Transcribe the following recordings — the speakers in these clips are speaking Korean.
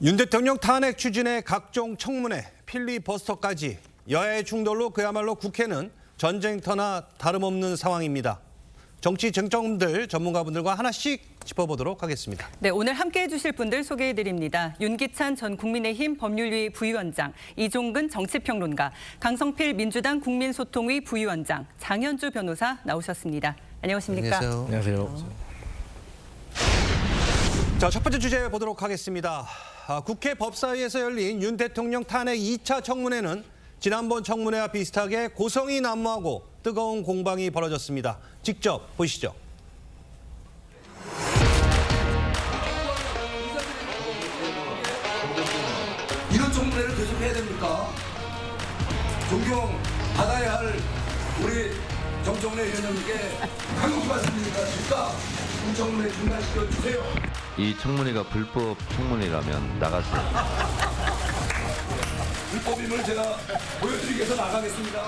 윤 대통령 탄핵 추진의 각종 청문회, 필리버스터까지 여야의 충돌로 그야말로 국회는 전쟁터나 다름없는 상황입니다. 정치 쟁점들 전문가분들과 하나씩 짚어보도록 하겠습니다. 네, 오늘 함께해 주실 분들 소개해드립니다. 윤기찬 전 국민의힘 법률위 부위원장, 이종근 정치평론가, 강성필 민주당 국민소통위 부위원장, 장현주 변호사 나오셨습니다. 안녕하십니까? 안녕하세요. 자, 첫 번째 주제 보도록 하겠습니다. 국회 법사위에서 열린 윤 대통령 탄핵 2차 청문회는 지난번 청문회와 비슷하게 고성이 난무하고 뜨거운 공방이 벌어졌습니다. 직접 보시죠. 이런 청문회를 계속해야 됩니까? 존경받아야 할 우리 정청래 위원장님께 강력히 말씀드리겠습니다. 이 청문회 중단시켜 주세요. 이 청문회가 불법 청문회라면 나가세요. 불법임을 제가 보여드리기 위해서 나가겠습니다.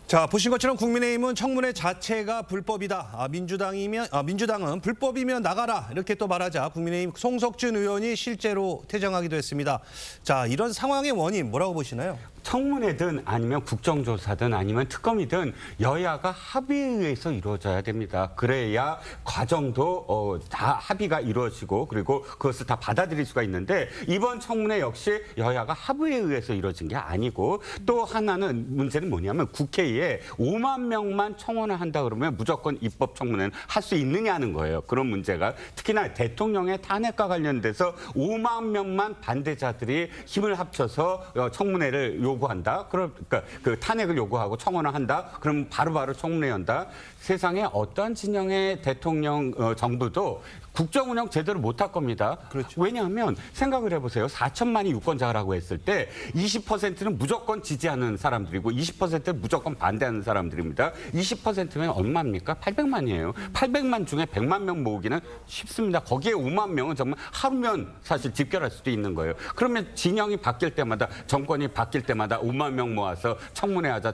자, 보신 것처럼 국민의힘은 청문회 자체가 불법이다. 민주당은 불법이면 나가라. 이렇게 또 말하자 국민의힘 송석준 의원이 실제로 퇴장하기도 했습니다. 자, 이런 상황의 원인 뭐라고 보시나요? 청문회든 아니면 국정조사든 아니면 특검이든 여야가 합의에 의해서 이루어져야 됩니다. 그래야 과정도 다 합의가 이루어지고 그리고 그것을 다 받아들일 수가 있는데 이번 청문회 역시 여야가 합의에 의해서 이루어진 게 아니고 또 하나는 문제는 뭐냐면 국회에 5만 명만 청원을 한다 그러면 무조건 입법 청문회는 할 수 있느냐는 거예요. 그런 문제가 특히나 대통령의 탄핵과 관련돼서 5만 명만 반대자들이 힘을 합쳐서 청문회를 요구한다. 그러니까 그 탄핵을 요구하고 청원을 한다. 그럼 바로바로 청문회 연다. 세상에 어떤 진영의 대통령 정부도 국정 운영 제대로 못할 겁니다. 그렇죠. 왜냐하면 생각을 해보세요. 4천만이 유권자라고 했을 때 20%는 무조건 지지하는 사람들이고 20%는 무조건 반대하는 사람들입니다. 20%면 얼마입니까? 800만이에요. 800만 중에 100만 명 모으기는 쉽습니다. 거기에 5만 명은 정말 하루면 사실 집결할 수도 있는 거예요. 그러면 진영이 바뀔 때마다 정권이 바뀔 때마다 5만 명 모아서 청문회 하자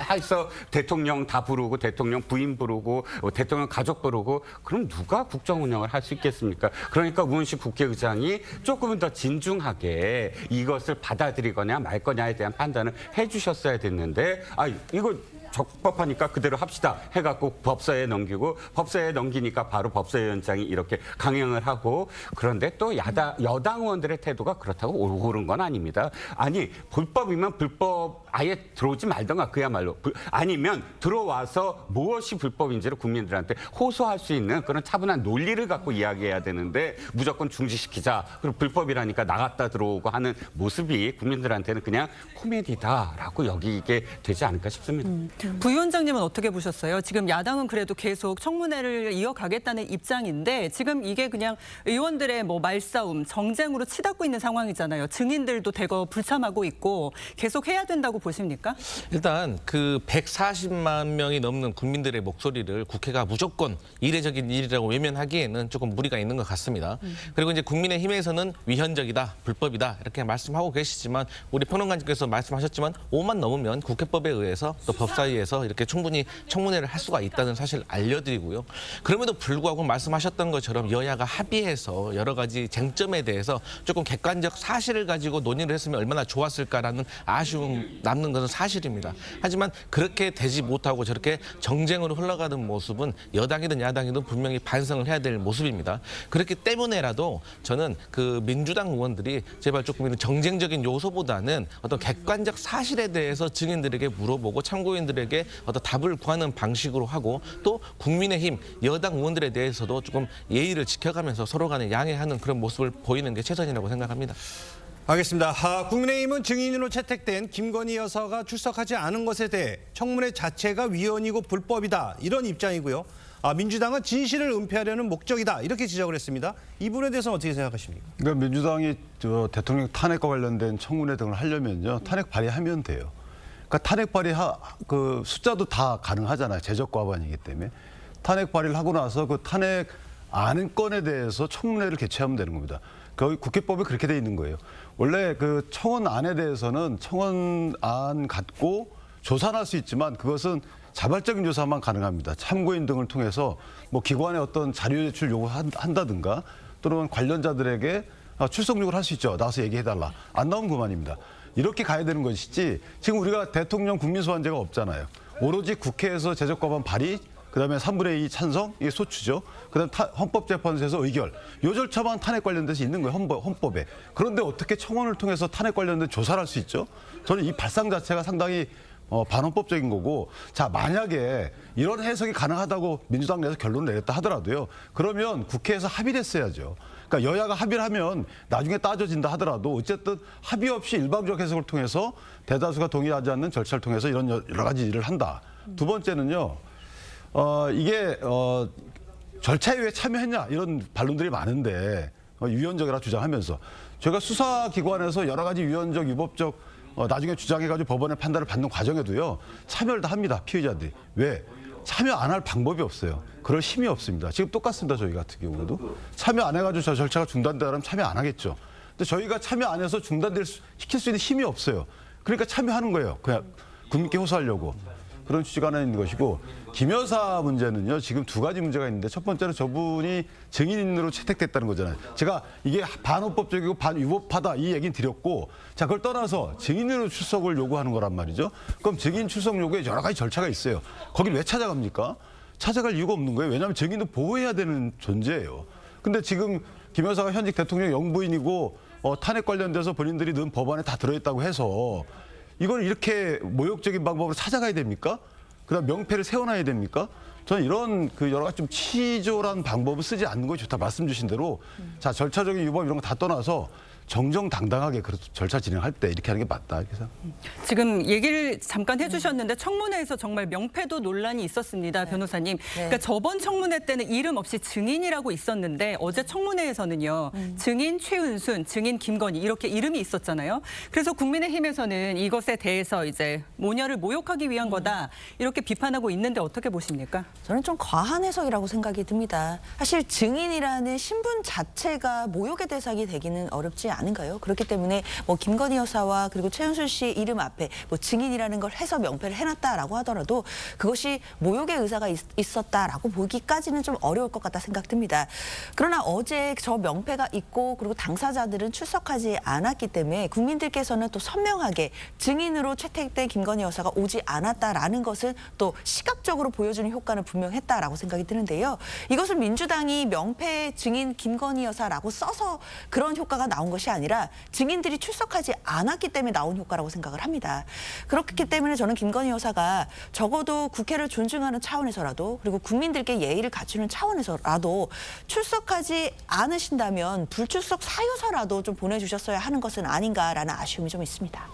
해서 대통령 다 부르고 대통령 부인 부르고 대통령 가족 부르고 그럼 누가 국정 운영을 할 수 있겠습니까? 그러니까 우은식 국회의장이 조금은 더 진중하게 이것을 받아들이거나 말 거냐에 대한 판단을 해주셨어야 됐는데 이거 적법하니까 그대로 합시다 해갖고 법사위에 넘기고 법사위에 넘기니까 바로 법사위원장이 이렇게 강행을 하고 그런데 또 여당 의원들의 태도가 그렇다고 옳은 건 아닙니다. 아니 불법이면 불법 아예 들어오지 말던가 그야말로 아니면 들어와서 무엇이 불법인지를 국민들한테 호소할 수 있는 그런 차분한 논리를 갖고 이야기해야 되는데 무조건 중지시키자 그리고 불법이라니까 나갔다 들어오고 하는 모습이 국민들한테는 그냥 코미디다라고 여기게 되지 않을까 싶습니다. 부위원장님은 어떻게 보셨어요? 지금 야당은 그래도 계속 청문회를 이어가겠다는 입장인데 지금 이게 그냥 의원들의 말싸움, 정쟁으로 치닫고 있는 상황이잖아요. 증인들도 대거 불참하고 있고 계속 해야 된다고 보십니까? 일단 그 140만 명이 넘는 국민들의 목소리를 국회가 무조건 이례적인 일이라고 외면하기에는 조금 무리가 있는 것 같습니다. 그리고 이제 국민의힘에서는 위헌적이다, 불법이다 이렇게 말씀하고 계시지만 우리 평론가님께서 말씀하셨지만 5만 넘으면 국회법에 의해서 또 법사위에서 이렇게 충분히 청문회를 할 수가 있다는 사실 알려드리고요. 그럼에도 불구하고 말씀하셨던 것처럼 여야가 합의해서 여러 가지 쟁점에 대해서 조금 객관적 사실을 가지고 논의를 했으면 얼마나 좋았을까라는 아쉬움 남는 것은 사실입니다. 하지만 그렇게 되지 못하고 저렇게 정쟁으로 흘러가는 모습은 여당이든 야당이든 분명히 반성을 해야 될 모습입니다. 그렇기 때문에라도 저는 그 민주당 의원들이 제발 조금 이런 정쟁적인 요소보다는 어떤 객관적 사실에 대해서 증인들에게 물어보고 참고인들에게 어떤 답을 구하는 방식으로 하고 또 국민의힘 여당 의원들에 대해서도 조금 예의를 지켜가면서 서로 간에 양해하는 그런 모습을 보이는 게 최선이라고 생각합니다. 알겠습니다. 국민의힘은 증인으로 채택된 김건희 여사가 출석하지 않은 것에 대해 청문회 자체가 위헌이고 불법이다 이런 입장이고요. 민주당은 진실을 은폐하려는 목적이다 이렇게 지적을 했습니다. 이 부분에 대해서는 어떻게 생각하십니까? 그러니까 민주당이 대통령 탄핵과 관련된 청문회 등을 하려면요 탄핵 발의하면 돼요. 그러니까 탄핵 발의 그 숫자도 다 가능하잖아요. 제적 과반이기 때문에 탄핵 발의를 하고 나서 그 탄핵 안건에 대해서 청문회를 개최하면 되는 겁니다. 국회법에 그렇게 돼 있는 거예요. 원래 그 청원안에 대해서는 청원안 갖고 조사할 수 있지만 그것은 자발적인 조사만 가능합니다. 참고인 등을 통해서 뭐 기관의 어떤 자료 제출 요구한다든가 또는 관련자들에게 출석 요구를 할 수 있죠. 나와서 얘기해달라. 안 나오면 그만입니다. 이렇게 가야 되는 것이지 지금 우리가 대통령 국민소환제가 없잖아요. 오로지 국회에서 제적법안 발의, 그다음에 3분의 2 찬성, 이게 소추죠. 그다음 헌법재판소에서 의결. 요 절차만 탄핵 관련돼서 있는 거예요. 헌법에. 그런데 어떻게 청원을 통해서 탄핵 관련된 조사를 할 수 있죠? 저는 이 발상 자체가 상당히 반헌법적인 거고, 자, 만약에 이런 해석이 가능하다고 민주당 내에서 결론을 내렸다 하더라도요, 그러면 국회에서 합의를 했어야죠. 그러니까 여야가 합의를 하면 나중에 따져진다 하더라도 어쨌든 합의 없이 일방적 해석을 통해서 대다수가 동의하지 않는 절차를 통해서 이런 여러 가지 일을 한다. 두 번째는요, 이게 절차에 왜 참여했냐 이런 반론들이 많은데 유연적이라 주장하면서 저희가 수사기관에서 여러 가지 유연적, 유법적 나중에 주장해가지고 법원의 판단을 받는 과정에도요 참여를 다 합니다. 피의자들이. 왜? 참여 안 할 방법이 없어요. 그럴 힘이 없습니다. 지금 똑같습니다. 저희 같은 경우도. 참여 안 해가지고 저 절차가 중단되면 참여 안 하겠죠. 근데 저희가 참여 안 해서 시킬 수 있는 힘이 없어요. 그러니까 참여하는 거예요. 그냥 국민께 호소하려고. 그런 취지가 하나 있는 것이고, 김 여사 문제는요, 지금 두 가지 문제가 있는데, 첫 번째는 저분이 증인으로 채택됐다는 거잖아요. 제가 이게 반헌법적이고 반유법하다 이 얘기는 드렸고, 자, 그걸 떠나서 증인으로 출석을 요구하는 거란 말이죠. 그럼 증인 출석 요구에 여러 가지 절차가 있어요. 거길 왜 찾아갑니까? 찾아갈 이유가 없는 거예요. 왜냐하면 증인은 보호해야 되는 존재예요. 근데 지금 김 여사가 현직 대통령 영부인이고 탄핵 관련돼서 본인들이 넣은 법안에 다 들어있다고 해서 이걸 이렇게 모욕적인 방법으로 찾아가야 됩니까? 그다음 명패를 세워놔야 됩니까? 저는 이런 여러 가지 좀 치졸한 방법을 쓰지 않는 것이 좋다. 말씀 주신 대로 자, 절차적인 유법 이런 거 다 떠나서 정정당당하게 절차 진행할 때 이렇게 하는 게 맞다. 그래서 지금 얘기를 잠깐 해주셨는데 청문회에서 정말 명패도 논란이 있었습니다, 변호사님. 그러니까 저번 청문회 때는 이름 없이 증인이라고 있었는데 어제 청문회에서는요, 증인 최은순, 증인 김건희 이렇게 이름이 있었잖아요. 그래서 국민의힘에서는 이것에 대해서 이제 모녀를 모욕하기 위한 거다 이렇게 비판하고 있는데 어떻게 보십니까? 저는 좀 과한 해석이라고 생각이 듭니다. 사실 증인이라는 신분 자체가 모욕의 대상이 되기는 어렵지 않은가요? 그렇기 때문에 뭐 김건희 여사와 그리고 최은순 씨 이름 앞에 뭐 증인이라는 걸 해서 명패를 해놨다라고 하더라도 그것이 모욕의 의사가 있었다라고 보기까지는 좀 어려울 것 같다 생각됩니다. 그러나 어제 저 명패가 있고 그리고 당사자들은 출석하지 않았기 때문에 국민들께서는 또 선명하게 증인으로 채택된 김건희 여사가 오지 않았다라는 것은 또 시각적으로 보여주는 효과는 분명했다라고 생각이 드는데요. 이것은 민주당이 명패 증인 김건희 여사라고 써서 그런 효과가 나온 것이 아니라 증인들이 출석하지 않았기 때문에 나온 효과라고 생각을 합니다. 그렇기 때문에 저는 김건희 여사가 적어도 국회를 존중하는 차원에서라도 그리고 국민들께 예의를 갖추는 차원에서라도 출석하지 않으신다면 불출석 사유서라도 좀 보내주셨어야 하는 것은 아닌가라는 아쉬움이 좀 있습니다.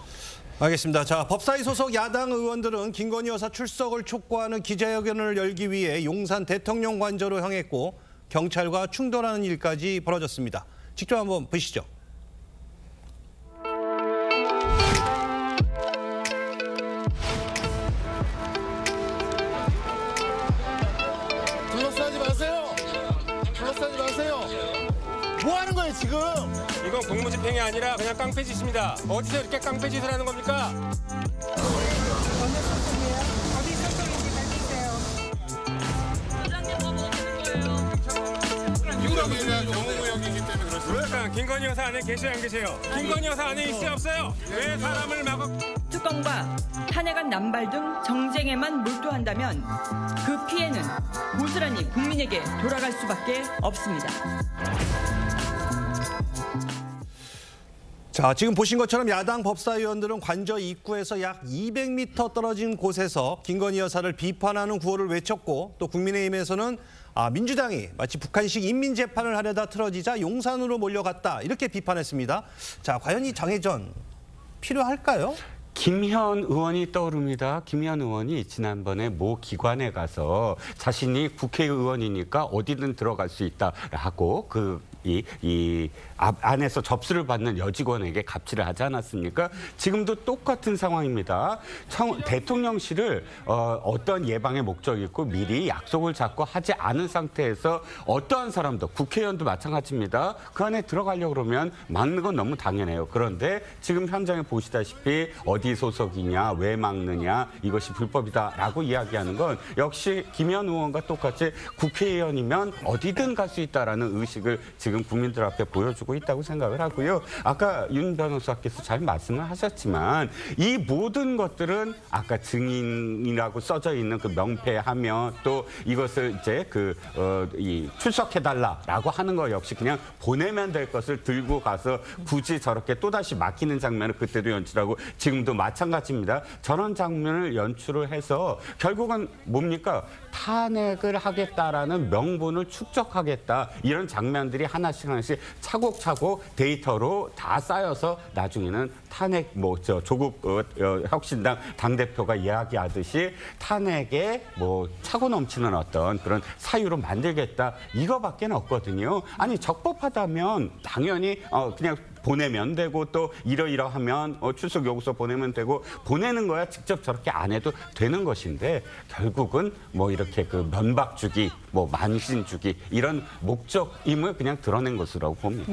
알겠습니다. 자, 법사위 소속 야당 의원들은 김건희 여사 출석을 촉구하는 기자회견을 열기 위해 용산 대통령 관저로 향했고 경찰과 충돌하는 일까지 벌어졌습니다. 직접 한번 보시죠. 둘러싸지 마세요. 둘러싸지 마세요. 뭐 하는 거예요 지금? 이건 공무집행이 아니라 그냥 깡패짓입니다. 어디서 이렇게 깡패짓을 하는 겁니까? 누구라고 얘기하죠? 정무역이기 때문에 그렇습니다. 그러니까 김건희 여사 안에 계세요 안 계세요? 김건희 여사 안에 있어요 없어요? 왜 사람을 막아? 특검과 탄핵안 남발 등 정쟁에만 몰두한다면 그 피해는 고스란히 국민에게 돌아갈 수밖에 없습니다. 자, 지금 보신 것처럼 야당 법사위원들은 관저 입구에서 약 200m 떨어진 곳에서 김건희 여사를 비판하는 구호를 외쳤고 또 국민의힘에서는 민주당이 마치 북한식 인민재판을 하려다 틀어지자 용산으로 몰려갔다 이렇게 비판했습니다. 자, 과연 이 장애전 필요할까요? 김현 의원이 떠오릅니다. 김현 의원이 지난번에 모 기관에 가서 자신이 국회의원이니까 어디든 들어갈 수 있다라고 그 안에서 접수를 받는 여직원에게 갑질을 하지 않았습니까? 지금도 똑같은 상황입니다. 대통령실을 어떤 예방의 목적이 있고 미리 약속을 잡고 하지 않은 상태에서 어떠한 사람도 국회의원도 마찬가지입니다. 그 안에 들어가려고 그러면 막는 건 너무 당연해요. 그런데 지금 현장에 보시다시피 어디 소속이냐, 왜 막느냐, 이것이 불법이다라고 이야기하는 건 역시 김현 의원과 똑같이 국회의원이면 어디든 갈 수 있다라는 의식을 지금 국민들 앞에 보여주고 있다고 생각을 하고요. 아까 윤 변호사께서 잘 말씀을 하셨지만 이 모든 것들은 아까 증인이라고 써져 있는 그 명패하며 또 이것을 이제 출석해달라라고 하는 거 역시 그냥 보내면 될 것을 들고 가서 굳이 저렇게 또다시 막히는 장면을 그때도 연출하고 지금도 마찬가지입니다. 저런 장면을 연출을 해서 결국은 뭡니까? 탄핵을 하겠다라는 명분을 축적하겠다. 이런 장면들이 하나씩 차곡차곡 데이터로 다 쌓여서 나중에는 탄핵 조국 혁신당 당대표가 이야기하듯이 탄핵에 차고 넘치는 어떤 그런 사유로 만들겠다. 이거밖에 없거든요. 아니 적법하다면 당연히 그냥 보내면 되고 또 이러이러하면 출석 요구서 보내면 되고 보내는 거야 직접 저렇게 안 해도 되는 것인데 결국은 이렇게 그 면박 주기, 만신 주기 이런 목적임을 그냥 드러낸 것이라고 봅니다.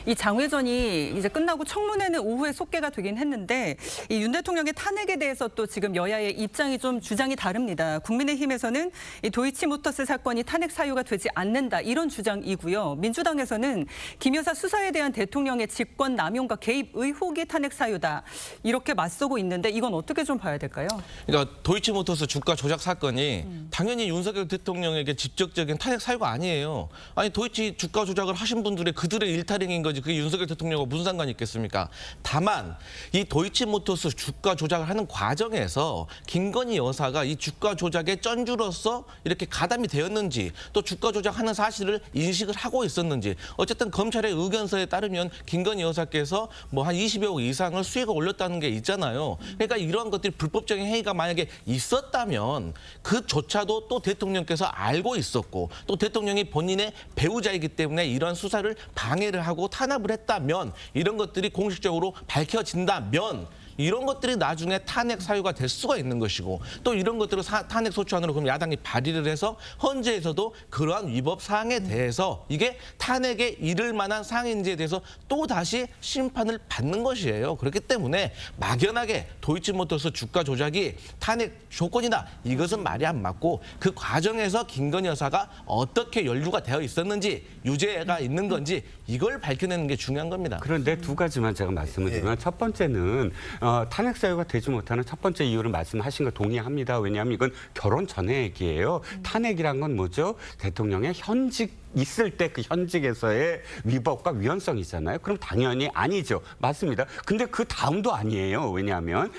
이 장외전이 이제 끝나고 청문회는 오후에 속개가 되긴 했는데 이 윤 대통령의 탄핵에 대해서 또 지금 여야의 입장이 좀 주장이 다릅니다. 국민의힘에서는 이 도이치모터스 사건이 탄핵 사유가 되지 않는다 이런 주장이고요. 민주당에서는 김 여사 수사에 대한 대통령의 직권 남용과 개입 의혹이 탄핵 사유다 이렇게 맞서고 있는데 이건 어떻게 좀 봐야 될까요? 그러니까 도이치모터스 주가 조작 사건이 당연히 윤석열 대통령에게 직접적인 탄핵 사유가 아니에요. 아니 도이치 주가 조작을 하신 분들의 그들의 일탈행인 거지 그게 윤석열 대통령과 무슨 상관이 있겠습니까? 다만 이 도이치모터스 주가 조작을 하는 과정에서 김건희 여사가 이 주가 조작의 쩐주로서 이렇게 가담이 되었는지 또 주가 조작하는 사실을 인식을 하고 있었는지 어쨌든 검찰의 의견서에 따르면 김건희 여사께서 한 20여 억 이상을 수익을 올렸다는 게 있잖아요. 그러니까 이런 것들이 불법적인 행위가 만약에 있었다면 그조차도 또 대통령께서 알고 있었고 또 대통령이 본인의 배우자이기 때문에 이런 수사를 방해를 하고 탄압을 했다면 이런 것들이 공식적으로 밝혀진다면 이런 것들이 나중에 탄핵 사유가 될 수가 있는 것이고 또 이런 것들을 탄핵 소추안으로 그럼 야당이 발의를 해서 헌재에서도 그러한 위법 사항에 대해서 이게 탄핵에 이를 만한 사항인지에 대해서 또 다시 심판을 받는 것이에요. 그렇기 때문에 막연하게 도이치모터스 주가 조작이 탄핵 조건이다. 이것은 말이 안 맞고 그 과정에서 김건희 여사가 어떻게 연루가 되어 있었는지 유죄가 있는 건지 이걸 밝혀내는 게 중요한 겁니다. 그런데 두 가지만 제가 말씀을 드리면 첫 번째는 탄핵 사유가 되지 못하는 첫 번째 이유를 말씀하신 거 동의합니다. 왜냐하면 이건 결혼 전의 얘기예요. 탄핵이란 건 뭐죠? 대통령의 현직 있을 때 그 현직에서의 위법과 위헌성이잖아요. 그럼 당연히 아니죠. 맞습니다. 근데 그 다음도 아니에요. 왜냐하면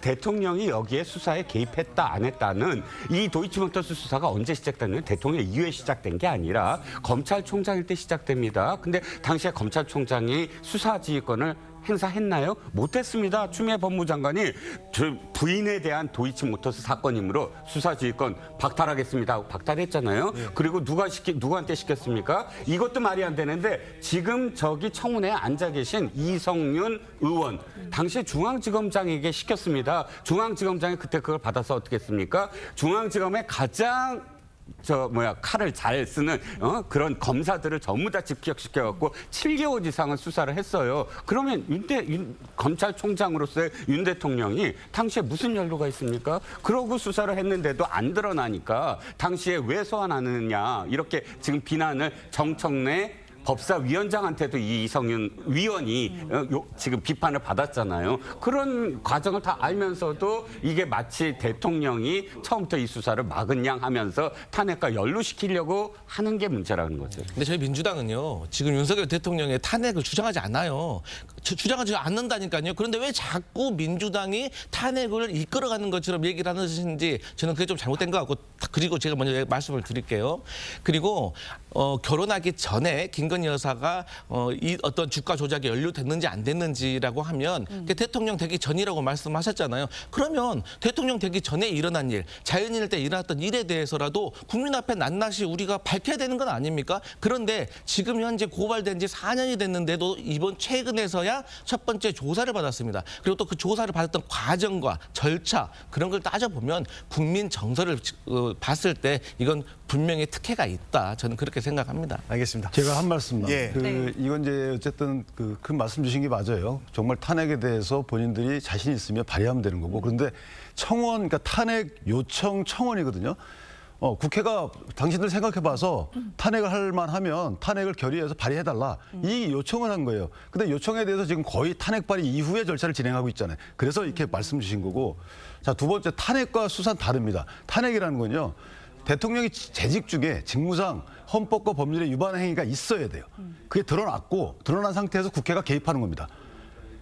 대통령이 여기에 수사에 개입했다 안 했다는 이 도이치모터스 수사가 언제 시작됐냐면 대통령 이후에 시작된 게 아니라 검찰총장일 때 시작됩니다. 근데 당시에 검찰총장이 수사지휘권을 행사했나요? 못했습니다. 추미애 법무장관이 부인에 대한 도이치모터스 사건이므로 수사지휘권 박탈하겠습니다 하고 박탈했잖아요. 그리고 누구한테 시켰습니까? 이것도 말이 안 되는데 지금 저기 청문회에 앉아 계신 이성윤 의원 당시 중앙지검장에게 시켰습니다. 중앙지검장이 그때 그걸 받아서 어떻게 했습니까? 중앙지검의 가장 칼을 잘 쓰는 그런 검사들을 전부 다 집격시켜갖고 7개월 이상을 수사를 했어요. 그러면 검찰총장으로서의 윤 대통령이 당시에 무슨 연루가 있습니까? 그러고 수사를 했는데도 안 드러나니까 당시에 왜 소환 안 하느냐 이렇게 지금 비난을 정청래 법사위원장한테도 이 이성윤 위원이 지금 비판을 받았잖아요. 그런 과정을 다 알면서도 이게 마치 대통령이 처음부터 이 수사를 막은 양 하면서 탄핵과 연루시키려고 하는 게 문제라는 거죠. 근데 저희 민주당은요. 지금 윤석열 대통령의 탄핵을 주장하지 않아요. 주장하지 않는다니까요. 그런데 왜 자꾸 민주당이 탄핵을 이끌어가는 것처럼 얘기를 하는지 저는 그게 좀 잘못된 것 같고 그리고 제가 먼저 말씀을 드릴게요. 그리고 결혼하기 전에 김건희 김건희 여사가 이 어떤 주가 조작에 연루됐는지 안 됐는지라고 하면 대통령 되기 전이라고 말씀하셨잖아요. 그러면 대통령 되기 전에 일어난 일, 자연인일 때 일어났던 일에 대해서라도 국민 앞에 낱낱이 우리가 밝혀야 되는 건 아닙니까? 그런데 지금 현재 고발된 지 4년이 됐는데도 이번 최근에서야 첫 번째 조사를 받았습니다. 그리고 또 그 조사를 받았던 과정과 절차 그런 걸 따져보면 국민 정서를 봤을 때 이건 분명히 특혜가 있다. 저는 그렇게 생각합니다. 알겠습니다. 제가 한 말씀만. 예. 네. 이건 이제 어쨌든 큰 말씀 주신 게 맞아요. 정말 탄핵에 대해서 본인들이 자신 있으면 발의하면 되는 거고. 그런데 청원, 그러니까 탄핵 요청 청원이거든요. 국회가 당신들 생각해봐서 탄핵을 할 만하면 탄핵을 결의해서 발의해달라. 이 요청을 한 거예요. 근데 요청에 대해서 지금 거의 탄핵 발의 이후의 절차를 진행하고 있잖아요. 그래서 이렇게 말씀 주신 거고. 자, 두 번째, 탄핵과 수사는 다릅니다. 탄핵이라는 건요. 대통령이 재직 중에 직무상 헌법과 법률에 위반한 행위가 있어야 돼요. 그게 드러났고 드러난 상태에서 국회가 개입하는 겁니다.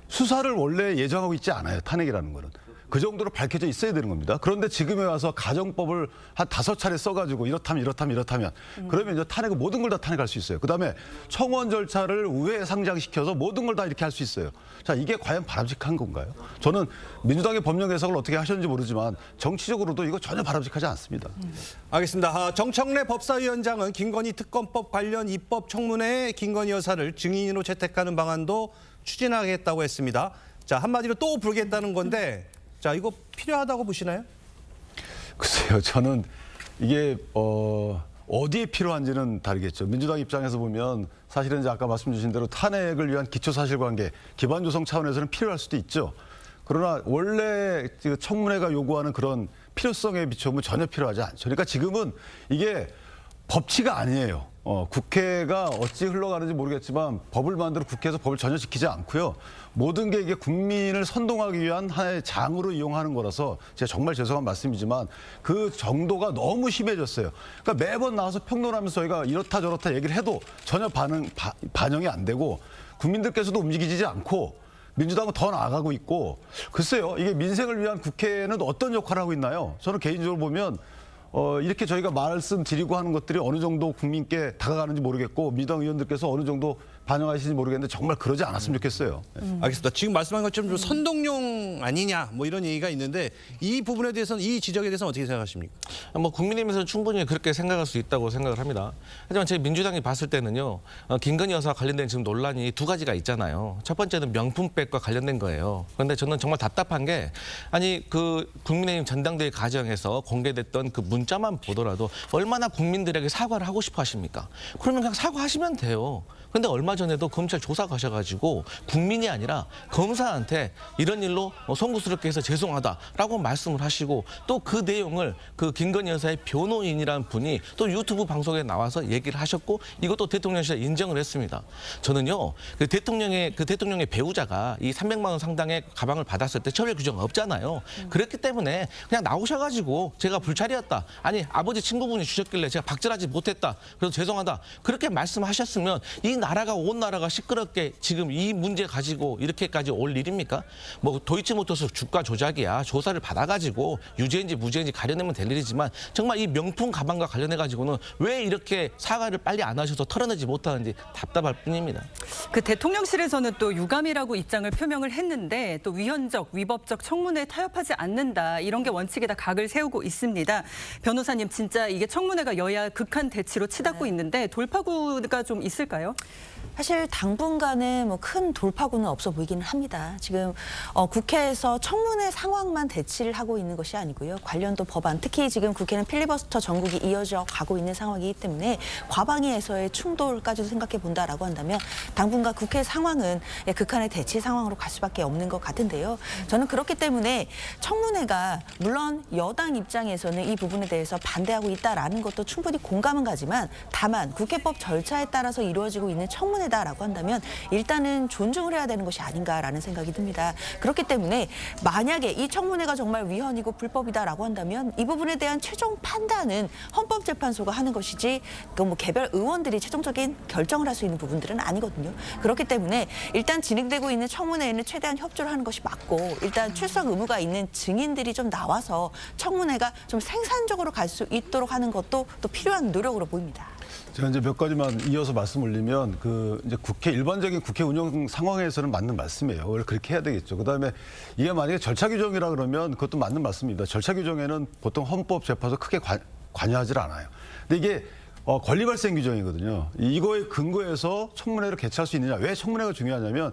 수사를 원래 예정하고 있지 않아요. 탄핵이라는 거는. 그 정도로 밝혀져 있어야 되는 겁니다. 그런데 지금에 와서 가정법을 한 5차례 써가지고 이렇다면 그러면 이제 탄핵은 모든 걸 다 탄핵할 수 있어요. 그다음에 청원 절차를 우회에 상장시켜서 모든 걸 다 이렇게 할 수 있어요. 자, 이게 과연 바람직한 건가요? 저는 민주당의 법령 해석을 어떻게 하셨는지 모르지만 정치적으로도 이거 전혀 바람직하지 않습니다. 알겠습니다. 정청래 법사위원장은 김건희 특검법 관련 입법 청문회에 김건희 여사를 증인으로 채택하는 방안도 추진하겠다고 했습니다. 자, 한마디로 또 부르겠다는 건데 자, 이거 필요하다고 보시나요? 글쎄요, 저는 이게 어디에 필요한지는 다르겠죠. 민주당 입장에서 보면 사실은 이제 아까 말씀 주신 대로 탄핵을 위한 기초사실관계, 기반조성 차원에서는 필요할 수도 있죠. 그러나 원래 청문회가 요구하는 그런 필요성에 비춰보면 전혀 필요하지 않죠. 그러니까 지금은 이게 법치가 아니에요. 국회가 어찌 흘러가는지 모르겠지만 법을 만들어 국회에서 법을 전혀 지키지 않고요. 모든 게 이게 국민을 선동하기 위한 하나의 장으로 이용하는 거라서 제가 정말 죄송한 말씀이지만 그 정도가 너무 심해졌어요. 그러니까 매번 나와서 평론하면서 저희가 이렇다 저렇다 얘기를 해도 전혀 반영이 안 되고 국민들께서도 움직이지 않고 민주당은 더 나아가고 있고 글쎄요. 이게 민생을 위한 국회는 어떤 역할을 하고 있나요? 저는 개인적으로 보면 이렇게 저희가 말씀드리고 하는 것들이 어느 정도 국민께 다가가는지 모르겠고 민주당 의원들께서 어느 정도 반영하시는지 모르겠는데 정말 그러지 않았으면 좋겠어요. 알겠습니다. 지금 말씀한 것처럼 좀 선동용 아니냐 뭐 이런 얘기가 있는데 이 부분에 대해서는 이 지적에 대해서는 어떻게 생각하십니까? 뭐 국민의힘에서는 충분히 그렇게 생각할 수 있다고 생각을 합니다. 하지만 제 민주당이 봤을 때는요. 김건희 여사와 관련된 지금 논란이 두 가지가 있잖아요. 첫 번째는 명품백과 관련된 거예요. 그런데 저는 정말 답답한 게 아니 그 국민의힘 전당대회 과정에서 공개됐던 그 문자만 보더라도 얼마나 국민들에게 사과를 하고 싶어 하십니까? 그러면 그냥 사과하시면 돼요. 근데 얼마 전에도 검찰 조사 가셔가지고 국민이 아니라 검사한테 이런 일로 송구스럽게 해서 죄송하다라고 말씀을 하시고 또 그 내용을 그 김건희 여사의 변호인이라는 분이 또 유튜브 방송에 나와서 얘기를 하셨고 이것도 대통령실에 인정을 했습니다. 저는요 그 대통령의 배우자가 이 300만 원 상당의 가방을 받았을 때 처벌 규정 없잖아요. 그렇기 때문에 그냥 나오셔가지고 제가 불찰이었다. 아니 아버지 친구분이 주셨길래 제가 박절하지 못했다. 그래서 죄송하다. 그렇게 말씀하셨으면 이 나라가 온 나라가 시끄럽게 지금 이 문제 가지고 이렇게까지 올 일입니까? 뭐 도이치모터스 주가 조작이야. 조사를 받아가지고 유죄인지 무죄인지 가려내면 될 일이지만 정말 이 명품 가방과 관련해가지고는 왜 이렇게 사과를 빨리 안 하셔서 털어내지 못하는지 답답할 뿐입니다. 그 대통령실에서는 또 유감이라고 입장을 표명을 했는데 또 위헌적, 위법적 청문회에 타협하지 않는다. 이런 게 원칙에다 각을 세우고 있습니다. 변호사님 진짜 이게 청문회가 여야 극한 대치로 치닫고 있는데 돌파구가 좀 있을까요? 사실 당분간은 뭐 큰 돌파구는 없어 보이기는 합니다. 지금 국회에서 청문회 상황만 대치를 하고 있는 것이 아니고요. 관련 또 법안, 특히 지금 국회는 필리버스터 전국이 이어져 가고 있는 상황이기 때문에 과방위에서의 충돌까지도 생각해 본다라고 한다면 당분간 국회 상황은 극한의 대치 상황으로 갈 수밖에 없는 것 같은데요. 저는 그렇기 때문에 청문회가 물론 여당 입장에서는 이 부분에 대해서 반대하고 있다라는 것도 충분히 공감은 가지만 다만 국회법 절차에 따라서 이루어지고 있는 청문회다라고 한다면 일단은 존중을 해야 되는 것이 아닌가라는 생각이 듭니다. 그렇기 때문에 만약에 이 청문회가 정말 위헌이고 불법이다라고 한다면 이 부분에 대한 최종 판단은 헌법재판소가 하는 것이지 뭐 개별 의원들이 최종적인 결정을 할 수 있는 부분들은 아니거든요. 그렇기 때문에 일단 진행되고 있는 청문회에는 최대한 협조를 하는 것이 맞고 일단 출석 의무가 있는 증인들이 좀 나와서 청문회가 좀 생산적으로 갈 수 있도록 하는 것도 또 필요한 노력으로 보입니다. 제가 이제 몇 가지만 이어서 말씀 올리면 이제 일반적인 국회 운영 상황에서는 맞는 말씀이에요. 원래 그렇게 해야 되겠죠. 그다음에 이게 만약에 절차 규정이라 그러면 그것도 맞는 말씀입니다. 절차 규정에는 보통 헌법재판소 크게 관여하지 않아요. 근데 이게 권리 발생 규정이거든요. 이거에 근거해서 청문회를 개최할 수 있느냐. 왜 청문회가 중요하냐면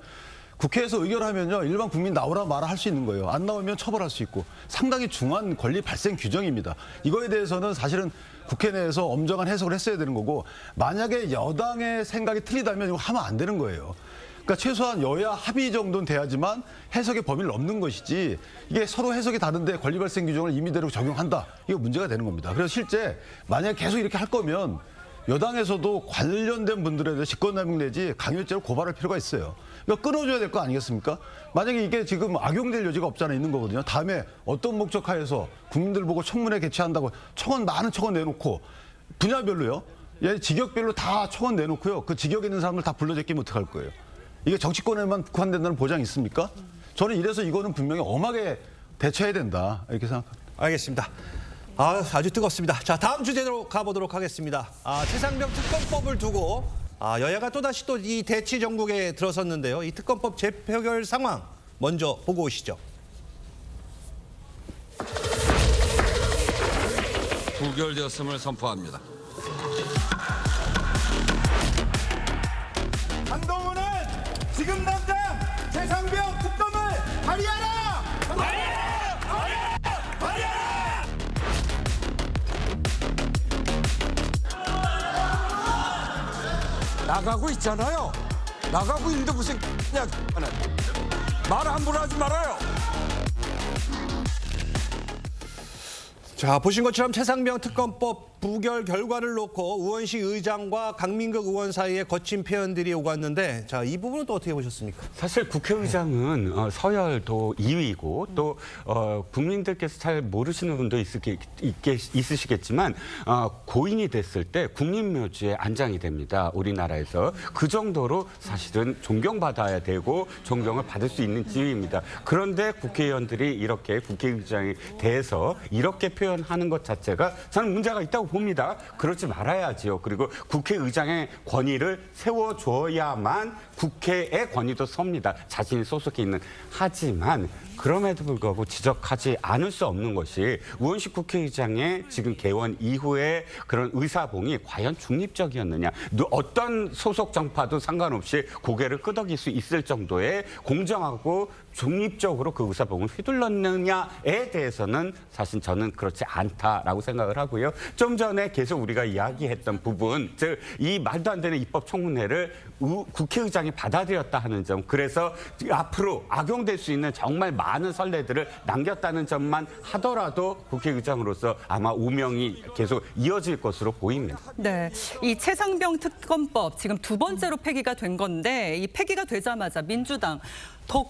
국회에서 의결하면요, 일반 국민 나오라 마라 할 수 있는 거예요. 안 나오면 처벌할 수 있고 상당히 중요한 권리 발생 규정입니다. 이거에 대해서는 사실은 국회 내에서 엄정한 해석을 했어야 되는 거고, 만약에 여당의 생각이 틀리다면 이거 하면 안 되는 거예요. 그러니까 최소한 여야 합의 정도는 돼야지만 해석의 범위를 넘는 것이지, 이게 서로 해석이 다른데 권리 발생 규정을 임의대로 적용한다, 이거 문제가 되는 겁니다. 그래서 실제 만약에 계속 이렇게 할 거면 여당에서도 관련된 분들에 대해 직권남용 내지 강요죄로 고발할 필요가 있어요. 그러니까 끊어줘야 될 거 아니겠습니까? 만약에 이게 지금 악용될 여지가 없지 않아 있는 거거든요. 다음에 어떤 목적하에서 국민들 보고 청문회 개최한다고 많은 청원 내놓고 분야별로요, 직역별로 다 청원 내놓고요, 그 직역에 있는 사람들 다 불러 제끼면 어떡할 거예요? 이게 정치권에만 국한된다는 보장이 있습니까? 저는 이래서 이거는 분명히 엄하게 대처해야 된다, 이렇게 생각합니다. 알겠습니다. 아주 뜨겁습니다. 자, 다음 주제로 가보도록 하겠습니다. 최상병 특검법을 두고 여야가 또다시 또 이 대치 전국에 들어섰는데요. 이 특검법 재표결 상황 먼저 보고 오시죠. 부결되었음을 선포합니다. 한동훈은 지금 당장 최상병 특검을 발의하라! 나가고 있잖아요. 나가고 있는데 무슨 그냥 말 함부로 하지 말아요. 자, 보신 것처럼 최상병 특검법 부결 결과를 놓고 우원식 의장과 강민국 의원 사이에 거친 표현들이 오갔는데, 자, 이 부분은 또 어떻게 보셨습니까? 사실 국회의장은 서열도 2위고 또 국민들께서 잘 모르시는 분도 있으시겠지만 고인이 됐을 때 국립묘지에 안장이 됩니다. 우리나라에서. 그 정도로 사실은 존경받아야 되고 존경을 받을 수 있는 지위입니다. 그런데 국회의원들이 이렇게 국회의장에 대해서 이렇게 표현하는 것 자체가 저는 문제가 있다고 봅니다. 그렇지 말아야지요. 그리고 국회의장의 권위를 세워줘야만 국회의 권위도 섭니다. 자신이 소속해 있는. 하지만 그럼에도 불구하고 지적하지 않을 수 없는 것이 우원식 국회의장의 지금 개원 이후에 그런 의사봉이 과연 중립적이었느냐. 어떤 소속 정파도 상관없이 고개를 끄덕일 수 있을 정도의 공정하고 중립적으로 그 의사봉을 휘둘렀느냐에 대해서는 사실 저는 그렇지 않다라고 생각을 하고요. 좀 전에 계속 우리가 이야기했던 부분, 즉 이 말도 안 되는 입법 청문회를 국회의장이 받아들였다 하는 점, 그래서 앞으로 악용될 수 있는 정말 많은 선례들을 남겼다는 점만 하더라도 국회의장으로서 아마 우명이 계속 이어질 것으로 보입니다. 네, 이 최상병 특검법 지금 두 번째로 폐기가 된 건데, 이 폐기가 되자마자 민주당 더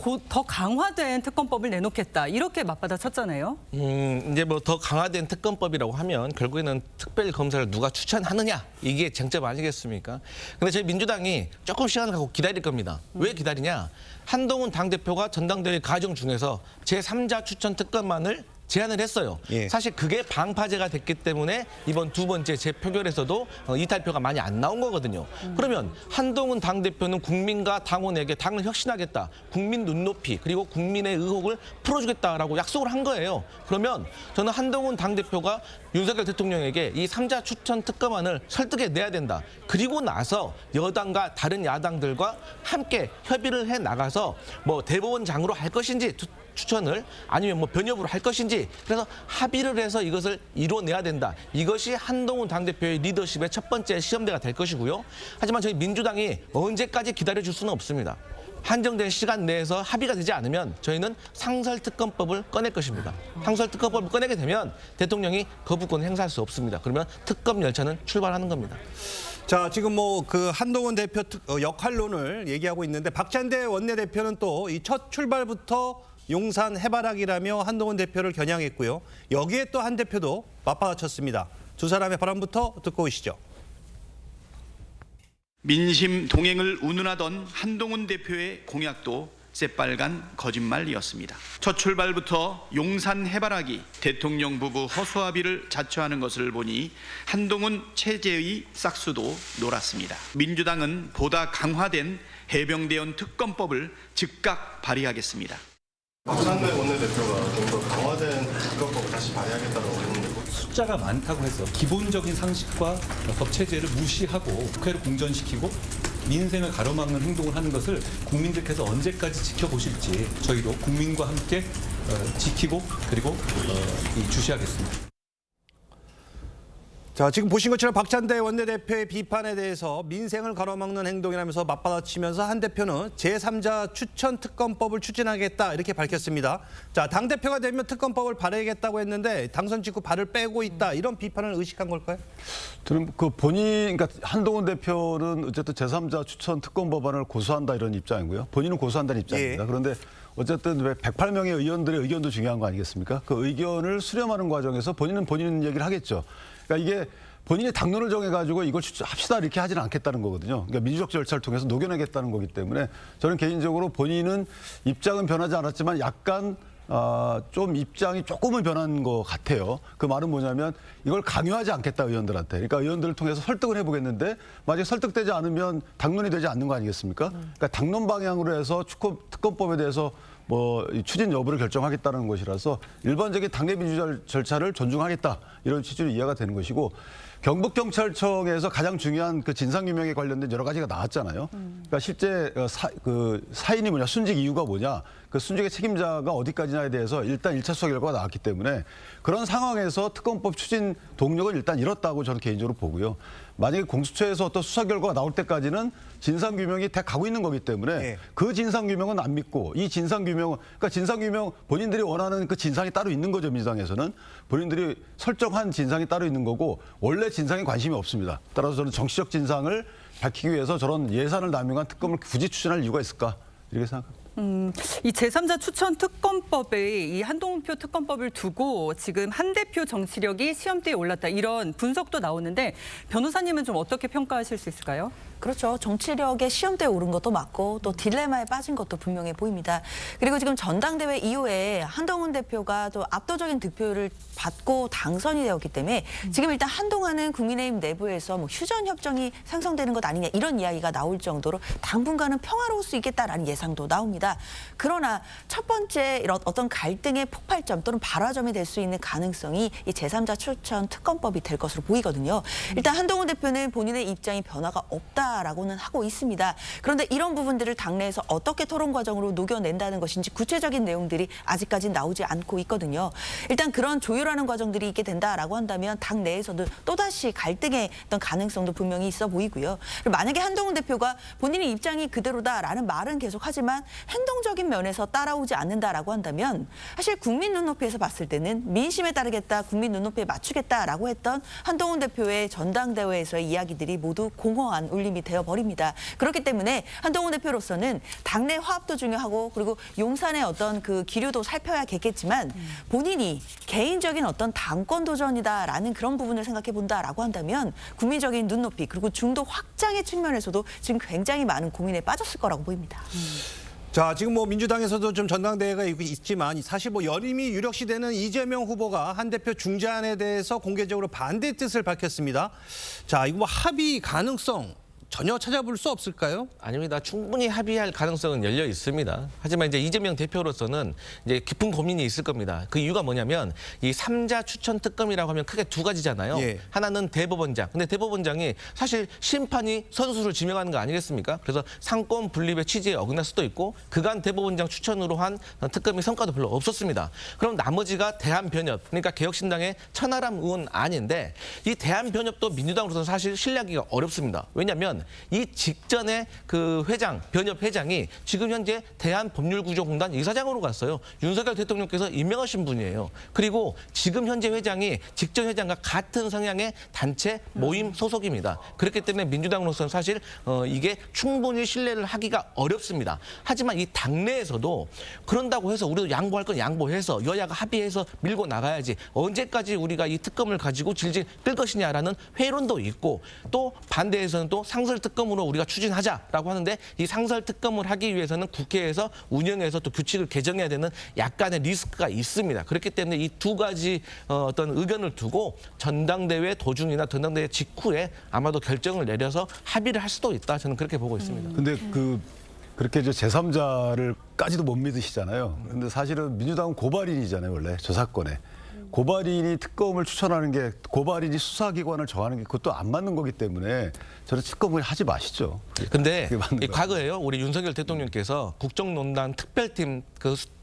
강화된 특검법을 내놓겠다, 이렇게 맞받아쳤잖아요. 이제 뭐 더 강화된 특검법이라고 하면 결국에는 특별검사를 누가 추천하느냐, 이게 쟁점 아니겠습니까? 근데 저희 민주당이 조금 시간을 갖고 기다릴 겁니다. 왜 기다리냐? 한동훈 당대표가 전당대회 과정 중에서 제3자 추천 특검안을 제안을 했어요. 예. 사실 그게 방파제가 됐기 때문에 이번 두 번째 재표결에서도 이탈표가 많이 안 나온 거거든요. 그러면 한동훈 당대표는 국민과 당원에게 당을 혁신하겠다, 국민 눈높이 그리고 국민의 의혹을 풀어주겠다라고 약속을 한 거예요. 그러면 저는 한동훈 당대표가 윤석열 대통령에게 이 3자 추천 특검안을 설득해내야 된다. 그리고 나서 여당과 다른 야당들과 함께 협의를 해나가서 뭐 대법원장으로 할 것인지 추천을, 아니면 뭐 변협으로 할 것인지, 그래서 합의를 해서 이것을 이뤄내야 된다. 이것이 한동훈 당대표의 리더십의 첫 번째 시험대가 될 것이고요. 하지만 저희 민주당이 언제까지 기다려줄 수는 없습니다. 한정된 시간 내에서 합의가 되지 않으면 저희는 상설특검법을 꺼낼 것입니다. 상설특검법을 꺼내게 되면 대통령이 거부권을 행사할 수 없습니다. 그러면 특검 열차는 출발하는 겁니다. 자, 지금 뭐 그 한동훈 대표 역할론을 얘기하고 있는데, 박찬대 원내대표는 또 이 첫 출발부터 용산 해바라기라며 한동훈 대표를 겨냥했고요. 여기에 또 한 대표도 맞받아쳤습니다. 두 사람의 발언부터 듣고 오시죠. 민심 동행을 운운하던 한동훈 대표의 공약도 새빨간 거짓말이었습니다. 첫 출발부터 용산 해바라기 대통령 부부 허수아비를 자처하는 것을 보니 한동훈 체제의 싹수도 놀았습니다. 민주당은 보다 강화된 해병대원 특검법을 즉각 발의하겠습니다. 박찬대 원내대표가 좀 더 강화된 특검법을 다시 발의하겠다고 했는데 숫자가 많다고 해서 기본적인 상식과 법 체제를 무시하고 국회를 공전시키고 민생을 가로막는 행동을 하는 것을 국민들께서 언제까지 지켜보실지 저희도 국민과 함께 지키고 그리고 주시하겠습니다. 자, 지금 보신 것처럼 박찬대 원내대표의 비판에 대해서 민생을 가로막는 행동이라면서 맞받아치면서 한 대표는 제3자 추천 특검법을 추진하겠다 이렇게 밝혔습니다. 자, 당대표가 되면 특검법을 발의하겠다고 했는데 당선 직후 발을 빼고 있다 이런 비판을 의식한 걸까요? 저는 그 본인, 그러니까 한동훈 대표는 어쨌든 제3자 추천 특검 법안을 고수한다 이런 입장이고요. 본인은 고수한다는 입장입니다. 예. 그런데 어쨌든 108명의 의원들의 의견도 중요한 거 아니겠습니까? 그 의견을 수렴하는 과정에서 본인은 본인 얘기를 하겠죠. 그러니까 이게 본인이 당론을 정해가지고 이걸 합시다 이렇게 하지는 않겠다는 거거든요. 그러니까 민주적 절차를 통해서 녹여내겠다는 거기 때문에 저는 개인적으로 본인은 입장은 변하지 않았지만 약간 좀 입장이 조금은 변한 것 같아요. 그 말은 뭐냐면 이걸 강요하지 않겠다 의원들한테. 그러니까 의원들을 통해서 설득을 해보겠는데 만약에 설득되지 않으면 당론이 되지 않는 거 아니겠습니까? 그러니까 당론 방향으로 해서 특검법에 대해서 뭐 추진 여부를 결정하겠다는 것이라서 일반적인 당내 민주 절차를 존중하겠다 이런 취지로 이해가 되는 것이고 경북경찰청에서 가장 중요한 그 진상규명에 관련된 여러 가지가 나왔잖아요. 그러니까 실제 사인이 뭐냐, 순직 이유가 뭐냐, 그 순직의 책임자가 어디까지냐에 대해서 일단 1차 수사 결과가 나왔기 때문에 그런 상황에서 특검법 추진 동력을 일단 잃었다고 저는 개인적으로 보고요. 만약에 공수처에서 어떤 수사 결과가 나올 때까지는 진상규명이 돼 가고 있는 거기 때문에 네. 그 진상규명은 안 믿고 이 진상규명은, 그러니까 진상규명 본인들이 원하는 그 진상이 따로 있는 거죠. 민주당에서는 본인들이 설정한 진상이 따로 있는 거고 원래 진상에 관심이 없습니다. 따라서 저는 정치적 진상을 밝히기 위해서 저런 예산을 남용한 특검을 굳이 추진할 이유가 있을까 이렇게 생각합니다. 이 제3자 추천 특검법의 이 한동훈표 특검법을 두고 지금 한 대표 정치력이 시험대에 올랐다 이런 분석도 나오는데 변호사님은 좀 어떻게 평가하실 수 있을까요? 그렇죠. 정치력의 시험대에 오른 것도 맞고 또 딜레마에 빠진 것도 분명해 보입니다. 그리고 지금 전당대회 이후에 한동훈 대표가 또 압도적인 득표율을 받고 당선이 되었기 때문에 지금 일단 한동안은 국민의힘 내부에서 뭐 휴전 협정이 상성되는 것 아니냐 이런 이야기가 나올 정도로 당분간은 평화로울 수 있겠다라는 예상도 나옵니다. 그러나 첫 번째 이런 어떤 갈등의 폭발점 또는 발화점이 될 수 있는 가능성이 이 제3자 추천 특검법이 될 것으로 보이거든요. 일단 한동훈 대표는 본인의 입장이 변화가 없다라고는 하고 있습니다. 그런데 이런 부분들을 당내에서 어떻게 토론 과정으로 녹여낸다는 것인지 구체적인 내용들이 아직까지 나오지 않고 있거든요. 일단 그런 조율하는 과정들이 있게 된다라고 한다면 당 내에서도 또다시 갈등의 어떤 가능성도 분명히 있어 보이고요. 만약에 한동훈 대표가 본인의 입장이 그대로다라는 말은 계속하지만 행동적인 면에서 따라오지 않는다라고 한다면 사실 국민 눈높이에서 봤을 때는 민심에 따르겠다, 국민 눈높이에 맞추겠다라고 했던 한동훈 대표의 전당대회에서의 이야기들이 모두 공허한 울림이 되어버립니다. 그렇기 때문에 한동훈 대표로서는 당내 화합도 중요하고 그리고 용산의 어떤 그 기류도 살펴야겠지만 본인이 개인적인 어떤 당권 도전이다라는 그런 부분을 생각해 본다라고 한다면 국민적인 눈높이 그리고 중도 확장의 측면에서도 지금 굉장히 많은 고민에 빠졌을 거라고 보입니다. 자, 지금 뭐 민주당에서도 좀 전당대회가 있지만 사실 뭐 여림이 유력시되는 이재명 후보가 한 대표 중재안에 대해서 공개적으로 반대 뜻을 밝혔습니다. 자, 이거 뭐 합의 가능성 전혀 찾아볼 수 없을까요? 아닙니다. 충분히 합의할 가능성은 열려 있습니다. 하지만 이제 이재명 대표로서는 이제 깊은 고민이 있을 겁니다. 그 이유가 뭐냐면 이 3자 추천 특검이라고 하면 크게 두 가지잖아요. 예. 하나는 대법원장. 근데 대법원장이 사실 심판이 선수를 지명하는 거 아니겠습니까? 그래서 상권 분립의 취지에 어긋날 수도 있고 그간 대법원장 추천으로 한 특검의 성과도 별로 없었습니다. 그럼 나머지가 대한변협, 그러니까 개혁신당의 천하람 의원 아닌데 이 대한변협도 민주당으로서는 사실 신뢰하기가 어렵습니다. 왜냐하면 이 직전에 그 회장, 변협 회장이 지금 현재 대한법률구조공단 이사장으로 갔어요. 윤석열 대통령께서 임명하신 분이에요. 그리고 지금 현재 회장이 직전 회장과 같은 성향의 단체 모임 소속입니다. 그렇기 때문에 민주당으로서는 사실 이게 충분히 신뢰를 하기가 어렵습니다. 하지만 이 당내에서도 그런다고 해서 우리도 양보할 건 양보해서 여야가 합의해서 밀고 나가야지 언제까지 우리가 이 특검을 가지고 질질 끌 것이냐라는 회론도 있고 또 반대에서는 또 상설특검으로 우리가 추진하자라고 하는데 이 상설특검을 하기 위해서는 국회에서 운영해서 또 규칙을 개정해야 되는 약간의 리스크가 있습니다. 그렇기 때문에 이 두 가지 어떤 의견을 두고 전당대회 도중이나 전당대회 직후에 아마도 결정을 내려서 합의를 할 수도 있다. 저는 그렇게 보고 있습니다. 근데 그렇게 이제 제3자를까지도 못 믿으시잖아요. 근데 사실은 민주당은 고발인이잖아요, 원래 저 사건에. 고발인이 특검을 추천하는 게 고발인이 수사기관을 정하는 게 그것도 안 맞는 거기 때문에 저는 특검을 하지 마시죠. 근데 이 과거에요. 우리 윤석열 대통령께서 국정농단 특별팀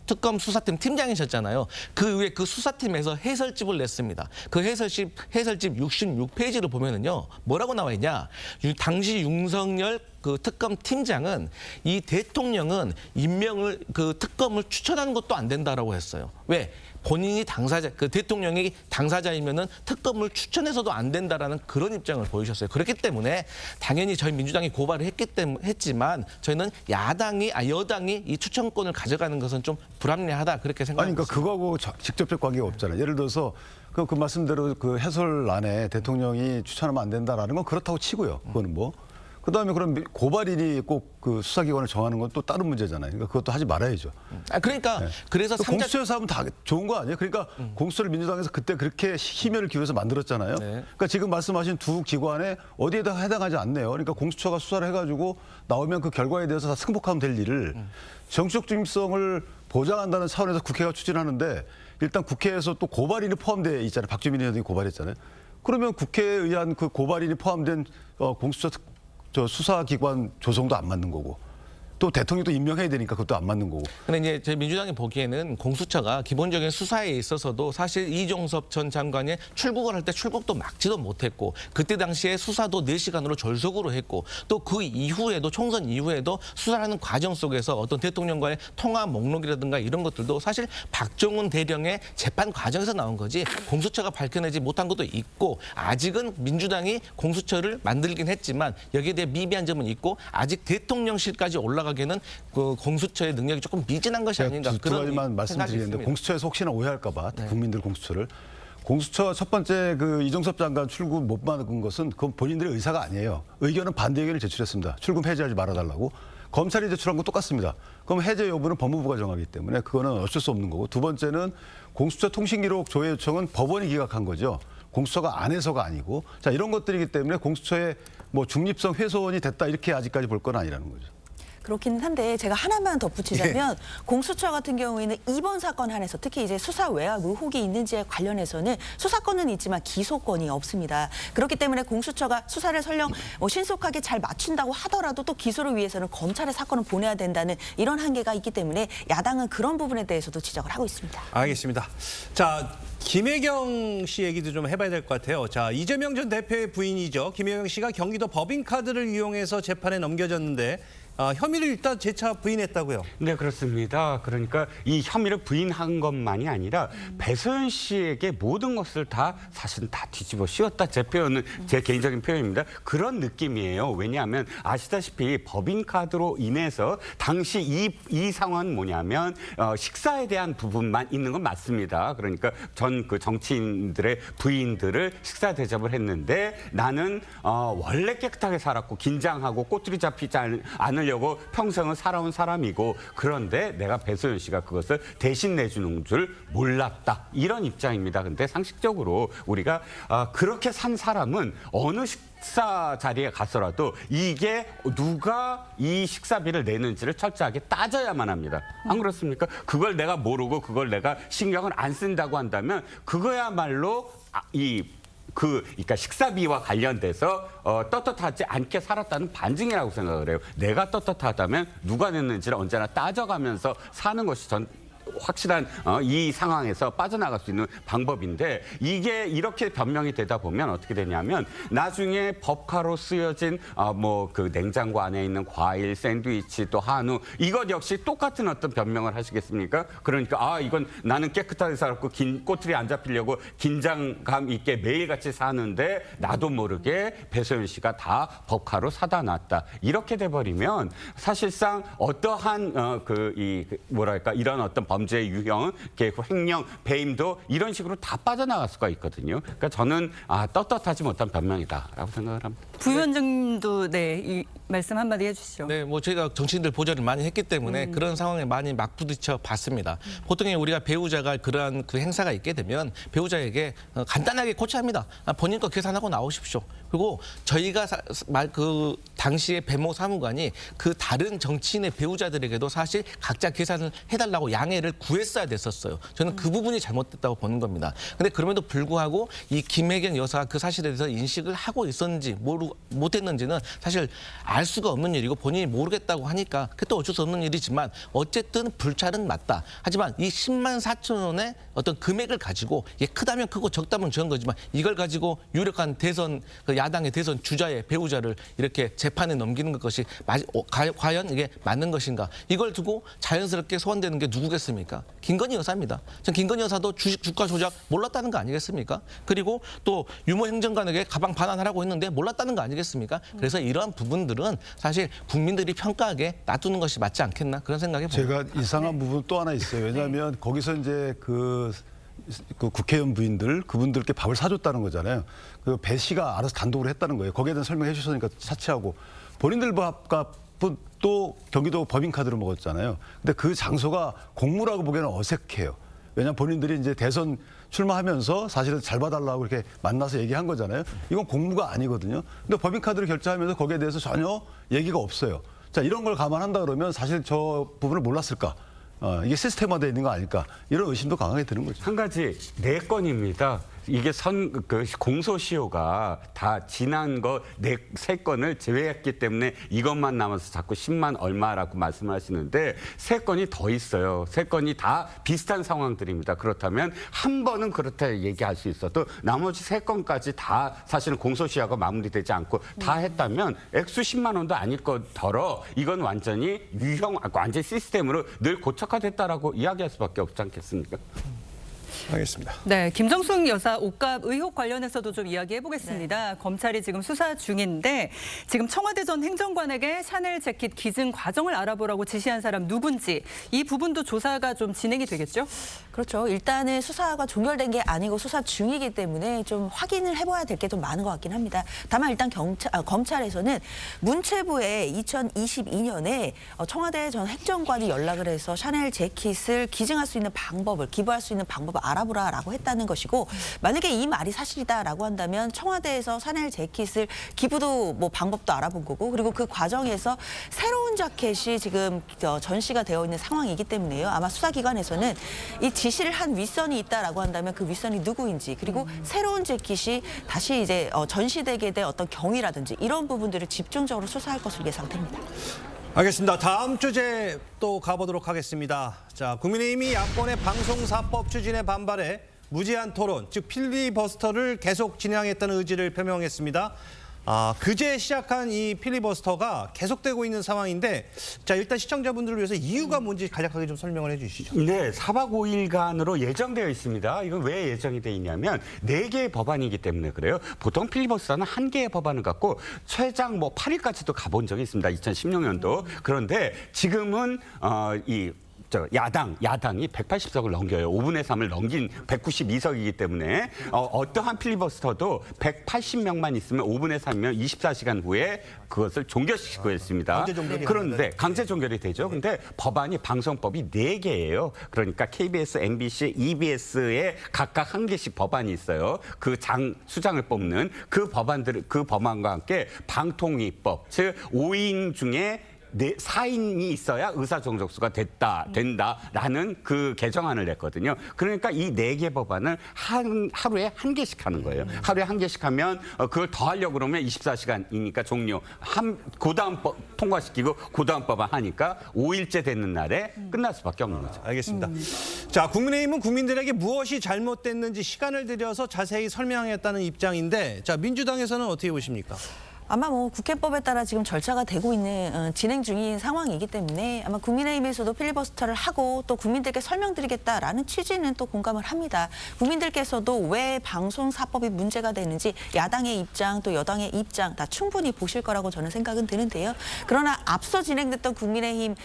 특검 수사팀 팀장이셨잖아요. 그 위에 그 수사팀에서 해설집을 냈습니다. 그 해설집 66페이지를 보면은요. 뭐라고 나와 있냐? 당시 윤석열 그 특검 팀장은 이 대통령은 임명을 그 특검을 추천하는 것도 안 된다라고 했어요. 왜? 본인이 당사자, 그 대통령이 당사자이면은 특검을 추천해서도 안 된다라는 그런 입장을 보이셨어요. 그렇기 때문에 당연히 저희 민주당이 고발을 했지만 저희는 여당이 이 추천권을 가져가는 것은 좀 불합리하다 그렇게 생각합니다. 아니, 그러니까 그거하고 직접적 관계가 없잖아요. 예를 들어서 그 말씀대로 그 해설란에 대통령이 추천하면 안 된다라는 건 그렇다고 치고요. 그거는 뭐. 그다음에 그럼 고발인이 꼭 그 수사기관을 정하는 건 또 다른 문제잖아요. 그러니까 그것도 하지 말아야죠. 그러니까 네. 그래서 공수처에서 하면 다 좋은 거 아니에요? 그러니까 공수처를 민주당에서 그때 그렇게 힘을 기울여서 만들었잖아요. 네. 그러니까 지금 말씀하신 두 기관에 어디에다 해당하지 않네요. 그러니까 공수처가 수사를 해가지고 나오면 그 결과에 대해서 다 승복하면 될 일을 정치적 중립성을 보장한다는 차원에서 국회가 추진하는데 일단 국회에서 또 고발인이 포함되어 있잖아요. 박주민 의원이 고발했잖아요. 그러면 국회에 의한 그 고발인이 포함된 공수처 수사기관 조성도 안 맞는 거고 또 대통령도 임명해야 되니까 그것도 안 맞는 거고. 근데 이제 저희 민주당이 보기에는 공수처가 기본적인 수사에 있어서도 사실 이종섭 전 장관이 출국을 할 때 출국도 막지도 못했고 그때 당시에 수사도 4시간으로 졸속으로 했고 또 그 이후에도 총선 이후에도 수사하는 과정 속에서 어떤 대통령과의 통화 목록이라든가 이런 것들도 사실 박정훈 대령의 재판 과정에서 나온 거지 공수처가 밝혀내지 못한 것도 있고 아직은 민주당이 공수처를 만들긴 했지만 여기에 대해 미비한 점은 있고 아직 대통령실까지 올라가기에는 그 공수처의 능력이 조금 미진한 것이 아닌가 두 그런 가지만 말씀드리겠는데 공수처에서 혹시나 오해할까 봐 국민들 공수처를 공수처 첫 번째 그 이종섭 장관 출금 못 받은 것은 그건 본인들의 의사가 아니에요. 의견은 반대 의견을 제출했습니다. 출금 해제하지 말아달라고. 검찰이 제출한 건 똑같습니다. 그럼 해제 여부는 법무부가 정하기 때문에 그거는 어쩔 수 없는 거고 두 번째는 공수처 통신기록 조회 요청은 법원이 기각한 거죠. 공수처가 안 해서가 아니고 자 이런 것들이기 때문에 공수처의 뭐 중립성 훼손이 됐다 이렇게 아직까지 볼 건 아니라는 거죠. 그렇기는 한데 제가 하나만 덧붙이자면 공수처 같은 경우에는 이번 사건 한해서 특히 이제 수사 외압 의혹이 있는지에 관련해서는 수사권은 있지만 기소권이 없습니다. 그렇기 때문에 공수처가 수사를 설령 신속하게 잘 맞춘다고 하더라도 또 기소를 위해서는 검찰에 사건을 보내야 된다는 이런 한계가 있기 때문에 야당은 그런 부분에 대해서도 지적을 하고 있습니다. 알겠습니다. 자, 김혜경 씨 얘기도 좀 해봐야 될 것 같아요. 자, 이재명 전 대표의 부인이죠. 김혜경 씨가 경기도 법인카드를 이용해서 재판에 넘겨졌는데 혐의를 일단 재차 부인했다고요? 네, 그렇습니다. 그러니까 이 혐의를 부인한 것만이 아니라 배소연 씨에게 모든 것을 다 사실은 다 뒤집어 씌웠다. 제 표현은 제 개인적인 표현입니다. 그런 느낌이에요. 왜냐하면 아시다시피 법인카드로 인해서 당시 이 상황은 뭐냐면 식사에 대한 부분만 있는 건 맞습니다. 그러니까 전 그 정치인들의 부인들을 식사 대접을 했는데 나는 원래 깨끗하게 살았고 긴장하고 꼬투리 잡히지 않으려고 평생을 살아온 사람이고 그런데 내가 배소연 씨가 그것을 대신 내주는 줄 몰랐다. 이런 입장입니다. 근데 상식적으로 우리가 그렇게 산 사람은 어느 식사 자리에 가서라도 이게 누가 이 식사비를 내는지를 철저하게 따져야만 합니다. 안 그렇습니까? 그걸 내가 모르고 그걸 내가 신경을 안 쓴다고 한다면 그거야말로 그러니까 식사비와 관련돼서 떳떳하지 않게 살았다는 반증이라고 생각을 해요. 내가 떳떳하다면 누가 냈는지를 언제나 따져가면서 사는 것이 전 확실한 이 상황에서 빠져나갈 수 있는 방법인데 이게 이렇게 변명이 되다 보면 어떻게 되냐면 나중에 법카로 쓰여진 그 냉장고 안에 있는 과일, 샌드위치 또 한우 이것 역시 똑같은 어떤 변명을 하시겠습니까? 그러니까 이건 나는 깨끗하게 살았고 꼬투리 안 잡히려고 긴장감 있게 매일같이 사는데 나도 모르게 배소연 씨가 다 법카로 사다 놨다. 이렇게 돼버리면 사실상 어떠한 이런 어떤 범죄 유형, 횡령, 배임도 이런 식으로 다 빠져나갈 수가 있거든요. 그러니까 저는 떳떳하지 못한 변명이다라고 생각을 합니다. 부위원장님도 이 말씀 한마디 해주시죠. 네, 뭐 저희가 정치인들 보좌를 많이 했기 때문에 그런 상황에 많이 막부딪혀 봤습니다. 보통 우리가 배우자가 그러한 그 행사가 있게 되면 배우자에게 간단하게 코치합니다. 본인 거 계산하고 나오십시오. 그리고 저희가 그 당시에 배모 사무관이 그 다른 정치인의 배우자들에게도 사실 각자 계산을 해달라고 양해를 구했어야 됐었어요. 저는 그 부분이 잘못됐다고 보는 겁니다. 근데 그럼에도 불구하고 이 김혜경 여사가 그 사실에 대해서 인식을 하고 있었는지 못했는지는 사실 알 수가 없는 일이고 본인이 모르겠다고 하니까 그것도 어쩔 수 없는 일이지만 어쨌든 불찰은 맞다. 하지만 이 10만 4천 원의 어떤 금액을 가지고 이게 크다면 크고 적다면 적은 거지만 이걸 가지고 유력한 대선 야당의 대선 주자의 배우자를 이렇게 재판에 넘기는 것이 과연 이게 맞는 것인가? 이걸 두고 자연스럽게 소환되는 게 누구겠습니까? 김건희 여사입니다. 전 김건희 여사도 주가 조작 몰랐다는 거 아니겠습니까? 그리고 또 유모 행정관에게 가방 반환하라고 했는데 몰랐다는 거 아니겠습니까? 그래서 이러한 부분들은 사실 국민들이 평가하게 놔두는 것이 맞지 않겠나 그런 생각이 듭니다. 제가 이상한 부분 또 하나 있어요. 왜냐하면 거기서 이제 그 국회의원 부인들 그분들께 밥을 사줬다는 거잖아요. 그 배 씨가 알아서 단독으로 했다는 거예요. 거기에 대한 설명해 주셨으니까 차치하고 본인들 밥값은 또 경기도 법인카드로 먹었잖아요. 근데 그 장소가 공무라고 보기에는 어색해요. 왜냐하면 본인들이 이제 대선 출마하면서 사실은 잘 봐달라고 이렇게 만나서 얘기한 거잖아요. 이건 공무가 아니거든요. 근데 법인카드로 결제하면서 거기에 대해서 전혀 얘기가 없어요. 자, 이런 걸 감안한다 그러면 사실 저 부분을 몰랐을까? 이게 시스템화되어 있는 거 아닐까? 이런 의심도 강하게 드는 거죠. 한 가지 4건입니다. 이게 공소시효가 다 지난 거 3건을 제외했기 때문에 이것만 남아서 자꾸 10만 얼마라고 말씀을 하시는데 3건이 더 있어요. 3건이 다 비슷한 상황들입니다. 그렇다면 한 번은 그렇다 얘기할 수 있어도 나머지 3건까지 다 사실은 공소시효가 마무리되지 않고 다 했다면 액수 10만 원도 아닐 것더러 이건 완전히 완전 시스템으로 늘 고착화됐다라고 이야기할 수밖에 없지 않겠습니까? 알겠습니다. 네, 김정숙 여사 옷값 의혹 관련해서도 좀 이야기해 보겠습니다. 검찰이 지금 수사 중인데 지금 청와대 전 행정관에게 샤넬 재킷 기증 과정을 알아보라고 지시한 사람 누군지 이 부분도 조사가 좀 진행이 되겠죠? 그렇죠. 일단은 수사가 종결된 게 아니고 수사 중이기 때문에 좀 확인을 해봐야 될 게 좀 많은 것 같긴 합니다. 다만 일단 검찰에서는 문체부에 2022년에 청와대 전 행정관이 연락을 해서 샤넬 재킷을 기증할 수 있는 방법을 기부할 수 있는 방법을 알아보라라고 했다는 것이고 만약에 이 말이 사실이다라고 한다면 청와대에서 샤넬 재킷을 기부도 방법도 알아본 거고 그리고 그 과정에서 새로운 자켓이 지금 전시가 되어 있는 상황이기 때문에요. 아마 수사기관에서는 이 지시를 한 윗선이 있다라고 한다면 그 윗선이 누구인지 그리고 새로운 재킷이 다시 이제 전시되게 된 어떤 경위라든지 이런 부분들을 집중적으로 수사할 것으로 예상됩니다. 알겠습니다. 다음 주제 또 가보도록 하겠습니다. 자, 국민의힘이 야권의 방송사법 추진에 반발해 무제한 토론, 즉 필리버스터를 계속 진행하겠다는 의지를 표명했습니다. 그제 시작한 이 필리버스터가 계속되고 있는 상황인데 자, 일단 시청자분들을 위해서 이유가 뭔지 간략하게 좀 설명을 해 주시죠. 네, 4박 5일간으로 예정되어 있습니다. 이건 왜 예정이 돼 있냐면 4개의 법안이기 때문에 그래요. 보통 필리버스터는 1개의 법안을 갖고 최장 8일까지도 가본 적이 있습니다. 2016년도. 그런데 지금은 야당이 180석을 넘겨요. 5분의 3을 넘긴 192석이기 때문에 어떠한 필리버스터도 180명만 있으면 5분의 3이면 24시간 후에 그것을 종결시키고 있습니다. 그런데 강제 종결이 되죠. 근데 법안이 방송법이 4개예요. 그러니까 KBS, MBC, EBS에 각각 1개씩 법안이 있어요. 그 수장을 뽑는 그 법안과 함께 방통위법, 즉 5인 중에 4인이 있어야 의사정족수가 된다라는 그 개정안을 냈거든요. 그러니까 이 4개 법안을 하루에 1개씩 하는 거예요. 하루에 1개씩 하면 그걸 더 하려고 그러면 24시간이니까 종료. 그다음 통과시키고 그다음 법안 하니까 5일째 되는 날에 끝날 수밖에 없는 거죠. 알겠습니다. 자, 국민의힘은 국민들에게 무엇이 잘못됐는지 시간을 들여서 자세히 설명하겠다는 입장인데 자, 민주당에서는 어떻게 보십니까? 아마 뭐 국회법에 따라 지금 절차가 되고 있는 진행 중인 상황이기 때문에 아마 국민의힘에서도 필리버스터를 하고 또 국민들께 설명드리겠다라는 취지는 또 공감을 합니다. 국민들께서도 왜 방송사법이 문제가 되는지 야당의 입장 또 여당의 입장 다 충분히 보실 거라고 저는 생각은 드는데요. 그러나 앞서 진행됐던 국민의힘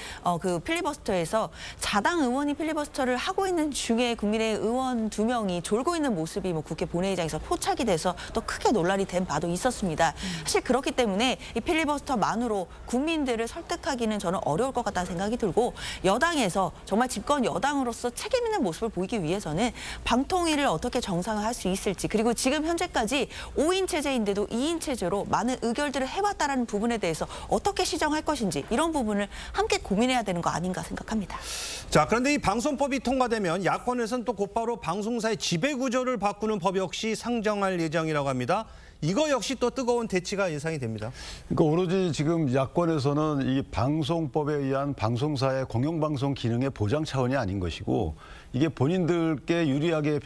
그 필리버스터에서 자당 의원이 필리버스터를 하고 있는 중에 국민의힘 의원 2명이 졸고 있는 모습이 뭐 국회 본회의장에서 포착이 돼서 또 크게 논란이 된 바도 있었습니다. 사실 그렇기 때문에 이 필리버스터만으로 국민들을 설득하기는 저는 어려울 것 같다는 생각이 들고 여당에서 정말 집권 여당으로서 책임 있는 모습을 보이기 위해서는 방통위를 어떻게 정상화할 수 있을지 그리고 지금 현재까지 5인 체제인데도 2인 체제로 많은 의결들을 해왔다는 부분에 대해서 어떻게 시정할 것인지 이런 부분을 함께 고민해야 되는 거 아닌가 생각합니다. 자, 그런데 이 방송법이 통과되면 야권에서는 또 곧바로 방송사의 지배구조를 바꾸는 법 역시 상정할 예정이라고 합니다. 이거 역시 또 뜨거운 대치가 예상이 됩니다. 그러니까 오로지 지금 야권에서는 이 방송법에 의한 방송사의 공영방송 기능의 보장 차원이 아닌 것이고 이게 본인들께 유리하게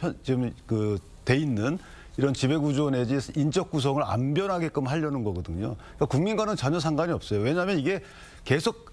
돼 있는 이런 지배구조 내지 인적 구성을 안 변하게끔 하려는 거거든요. 그러니까 국민과는 전혀 상관이 없어요. 왜냐하면 이게 계속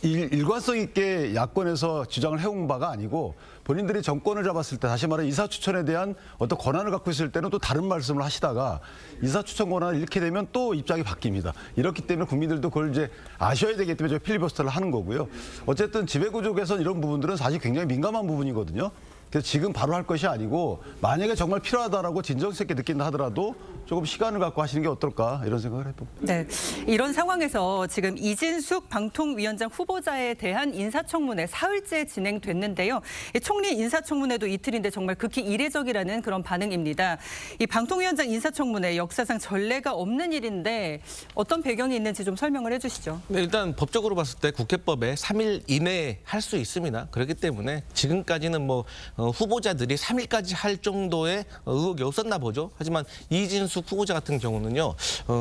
일관성 있게 야권에서 주장을 해온 바가 아니고 본인들이 정권을 잡았을 때 다시 말해 이사추천에 대한 어떤 권한을 갖고 있을 때는 또 다른 말씀을 하시다가 이사추천 권한을 잃게 되면 또 입장이 바뀝니다. 이렇기 때문에 국민들도 그걸 이제 아셔야 되기 때문에 저희 필리버스터를 하는 거고요. 어쨌든 지배구조 개선 이런 부분들은 사실 굉장히 민감한 부분이거든요. 그래서 지금 바로 할 것이 아니고 만약에 정말 필요하다라고 진정성 있게 느낀다 하더라도 조금 시간을 갖고 하시는 게 어떨까 이런 생각을 해봅니다. 네, 이런 상황에서 지금 이진숙 방통위원장 후보자에 대한 인사청문회 사흘째 진행됐는데요. 총리 인사청문회도 이틀인데 정말 극히 이례적이라는 그런 반응입니다. 이 방통위원장 인사청문회 역사상 전례가 없는 일인데 어떤 배경이 있는지 좀 설명을 해주시죠. 네, 일단 법적으로 봤을 때 국회법에 3일 이내에 할 수 있습니다. 그렇기 때문에 지금까지는 뭐 후보자들이 3일까지 할 정도의 의혹이 없었나 보죠. 하지만 이진숙 후보자 같은 경우는요.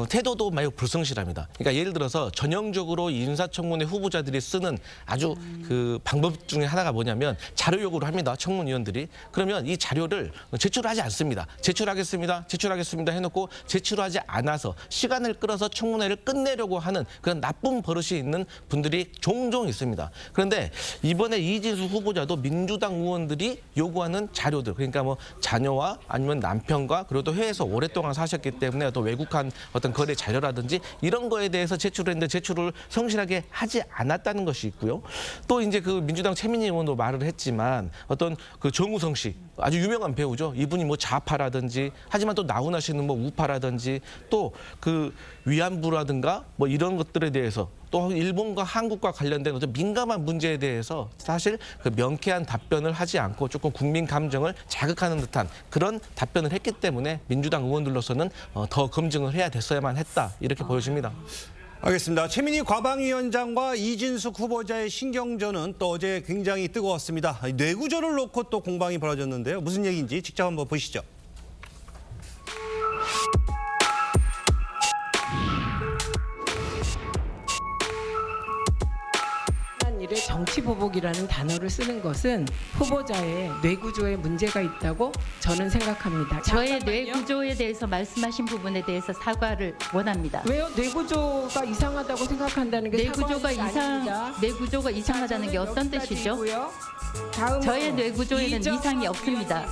태도도 매우 불성실합니다. 그러니까 예를 들어서 전형적으로 인사청문회 후보자들이 쓰는 아주 그 방법 중에 하나가 뭐냐면 자료 요구를 합니다. 청문위원들이. 그러면 이 자료를 제출하지 않습니다. 제출하겠습니다 해놓고 제출하지 않아서 시간을 끌어서 청문회를 끝내려고 하는 그런 나쁜 버릇이 있는 분들이 종종 있습니다. 그런데 이번에 이진숙 후보자도 민주당 의원들이 요구하는 자료들 그러니까 뭐 자녀와 아니면 남편과 그리고 또 해외에서 오랫동안 사셨기 때문에 또 외국한 어떤 거래 자료라든지 이런 거에 대해서 제출했는데 제출을 성실하게 하지 않았다는 것이 있고요. 또 이제 그 민주당 최민희 의원도 말을 했지만 어떤 그 정우성 씨 아주 유명한 배우죠. 이분이 뭐 좌파라든지 하지만 또 나훈아 씨는 뭐 우파라든지 또 그 위안부라든가 뭐 이런 것들에 대해서 또 일본과 한국과 관련된 어떤 민감한 문제에 대해서 사실 그 명쾌한 답변을 하지 않고 조금 국민 감정을 자극하는 듯한 그런 답변을 했기 때문에 민주당 의원들로서는 더 검증을 해야 됐어야만 했다 이렇게 보여집니다. 알겠습니다. 최민희 과방위원장과 이진숙 후보자의 신경전은 또 어제 굉장히 뜨거웠습니다. 뇌구조를 놓고 또 공방이 벌어졌는데요. 무슨 얘기인지 직접 한번 보시죠. 일에 정치보복이라는 단어를 쓰는 것은 후보자의 뇌구조에 문제가 있다고 저는 생각합니다. 저의 뇌구조에 대해서 말씀하신 부분에 대해서 사과를 원합니다. 왜요? 뇌구조가 이상하다고 생각한다는 게 뇌구조가 이상하다는 게 어떤 뜻이죠? 저의 뇌구조에는 이상이 없습니다.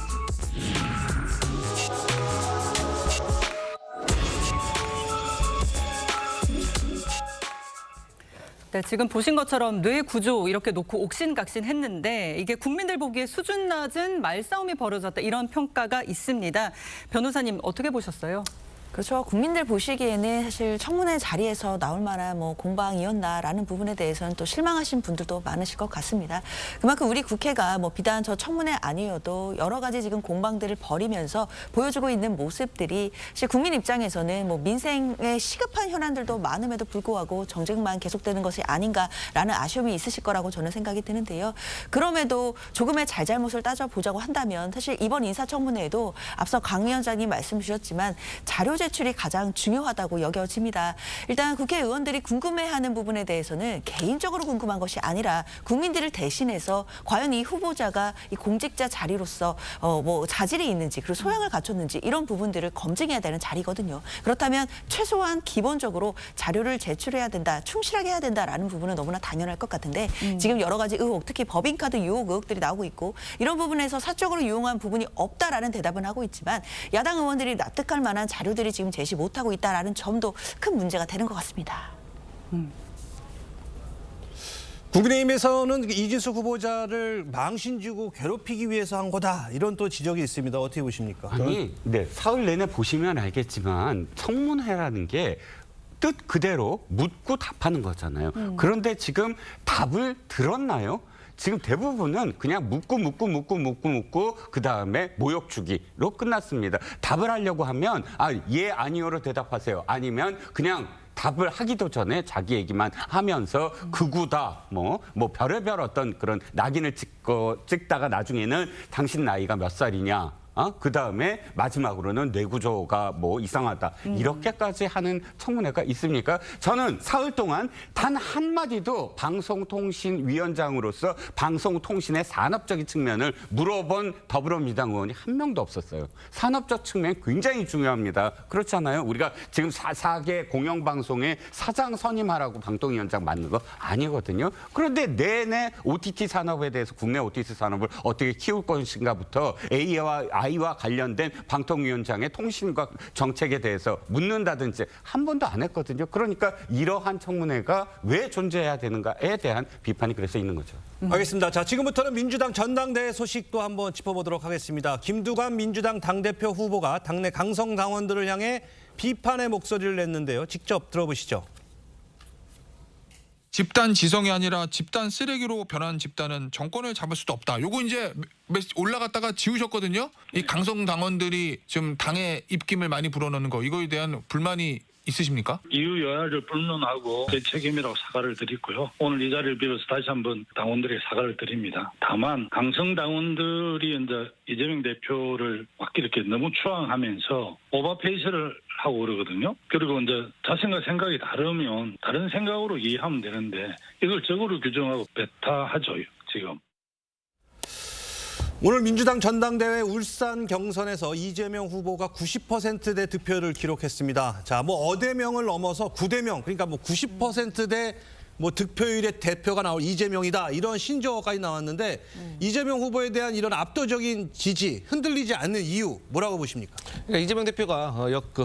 네, 지금 보신 것처럼 뇌 구조 이렇게 놓고 옥신각신했는데 이게 국민들 보기에 수준 낮은 말싸움이 벌어졌다 이런 평가가 있습니다. 변호사님 어떻게 보셨어요? 그렇죠. 국민들 보시기에는 사실 청문회 자리에서 나올 만한 뭐 공방이었나라는 부분에 대해서는 또 실망하신 분들도 많으실 것 같습니다. 그만큼 우리 국회가 뭐 비단 저 청문회 아니어도 여러 가지 지금 공방들을 벌이면서 보여주고 있는 모습들이 사실 국민 입장에서는 뭐 민생에 시급한 현안들도 많음에도 불구하고 정쟁만 계속되는 것이 아닌가라는 아쉬움이 있으실 거라고 저는 생각이 드는데요. 그럼에도 조금의 잘잘못을 따져보자고 한다면 사실 이번 인사청문회에도 앞서 강 위원장님 말씀 주셨지만 자료 제출이 가장 중요하다고 여겨집니다. 일단 국회의원들이 궁금해하는 부분에 대해서는 개인적으로 궁금한 것이 아니라 국민들을 대신해서 과연 이 후보자가 이 공직자 자리로서 뭐 자질이 있는지 그리고 소양을 갖췄는지 이런 부분들을 검증해야 되는 자리거든요. 그렇다면 최소한 기본적으로 자료를 제출해야 된다, 충실하게 해야 된다라는 부분은 너무나 당연할 것 같은데 지금 여러 가지 의혹, 특히 법인카드 유혹 의혹들이 나오고 있고 이런 부분에서 사적으로 이용한 부분이 없다라는 대답은 하고 있지만 야당 의원들이 납득할 만한 자료들이 지금 제시 못하고 있다라는 점도 큰 문제가 되는 것 같습니다. 국민의힘에서는 이진숙 후보자를 망신 주고 괴롭히기 위해서 한 거다. 이런 또 지적이 있습니다. 어떻게 보십니까? 아니, 네, 사흘 내내 보시면 알겠지만 청문회라는 게 뜻 그대로 묻고 답하는 거잖아요. 그런데 지금 답을 들었나요? 지금 대부분은 그냥 묻고 그다음에 모욕 주기로 끝났습니다. 답을 하려고 하면 예, 아니요로 대답하세요. 아니면 그냥 답을 하기도 전에 자기 얘기만 하면서 극우다 뭐 별의별 어떤 그런 낙인을 찍다가 나중에는 당신 나이가 몇 살이냐? 그다음에 마지막으로는 뇌구조가 뭐 이상하다. 이렇게까지 하는 청문회가 있습니까? 저는 사흘 동안 단 한마디도 방송통신위원장으로서 방송통신의 산업적인 측면을 물어본 더불어민주당 의원이 한 명도 없었어요. 산업적 측면 굉장히 중요합니다. 그렇잖아요. 우리가 지금 4개 공영방송의 사장 선임하라고 방통위원장 맡는 거 아니거든요. 그런데 내내 OTT 산업에 대해서 국내 OTT 산업을 어떻게 키울 것인가부터 아이와 관련된 방통위원장의 통신과 정책에 대해서 묻는다든지 한 번도 안 했거든요. 그러니까 이러한 청문회가 왜 존재해야 되는가에 대한 비판이 그래서 있는 거죠. 알겠습니다. 자, 지금부터는 민주당 전당대회 소식도 한번 짚어보도록 하겠습니다. 김두관 민주당 당대표 후보가 당내 강성 당원들을 향해 비판의 목소리를 냈는데요. 직접 들어보시죠. 집단 지성이 아니라 집단 쓰레기로 변한 집단은 정권을 잡을 수도 없다. 요거 이제 올라갔다가 지우셨거든요. 이 강성 당원들이 지금 당의 입김을 많이 불어넣는 거 이거에 대한 불만이 있으십니까? 이유 여야를 불문하고 제 책임이라고 사과를 드리고요. 오늘 이 자리를 빌어서 다시 한번 당원들에게 사과를 드립니다. 다만 강성 당원들이 이제 이재명 대표를 막 이렇게 너무 추앙하면서 오버페이스를 하고 그러거든요. 그리고 이제 자신과 생각이 다르면 다른 생각으로 이해하면 되는데 이걸 적으로 규정하고 배타하죠, 지금. 오늘 민주당 전당대회 울산 경선에서 이재명 후보가 90%대 득표를 기록했습니다. 자, 뭐 어대명을 넘어서 9대명, 그러니까 뭐 90%대 뭐 득표율의 대표가 나올 이재명이다 이런 신조어까지 나왔는데 이재명 후보에 대한 이런 압도적인 지지 흔들리지 않는 이유 뭐라고 보십니까? 그러니까 이재명 대표가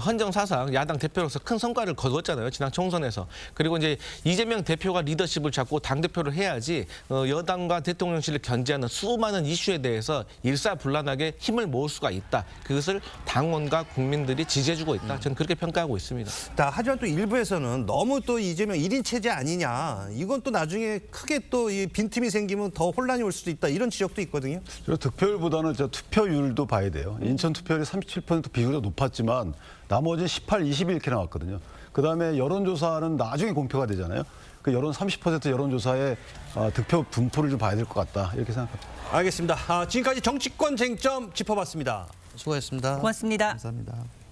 헌정 사상 야당 대표로서 큰 성과를 거두었잖아요. 지난 총선에서. 그리고 이제 이재명 대표가 리더십을 잡고 당 대표를 해야지 여당과 대통령실을 견제하는 수많은 이슈에 대해서 일사불란하게 힘을 모을 수가 있다. 그것을 당원과 국민들이 지지해주고 있다. 저는 그렇게 평가하고 있습니다. 하지만 또 일부에서는 너무 또 이재명 1인 체제 아니냐. 이건 또 나중에 크게 또 이 빈틈이 생기면 더 혼란이 올 수도 있다. 이런 지적도 있거든요. 득표율보다는 투표율도 봐야 돼요. 인천 투표율이 37% 비율이 높았지만 나머지 18, 20이 이렇게 나왔거든요. 그다음에 여론조사는 나중에 공표가 되잖아요. 그 30% 여론조사의 득표 분포를 좀 봐야 될 것 같다. 이렇게 생각합니다. 알겠습니다. 지금까지 정치권 쟁점 짚어봤습니다. 수고하셨습니다. 고맙습니다. 감사합니다.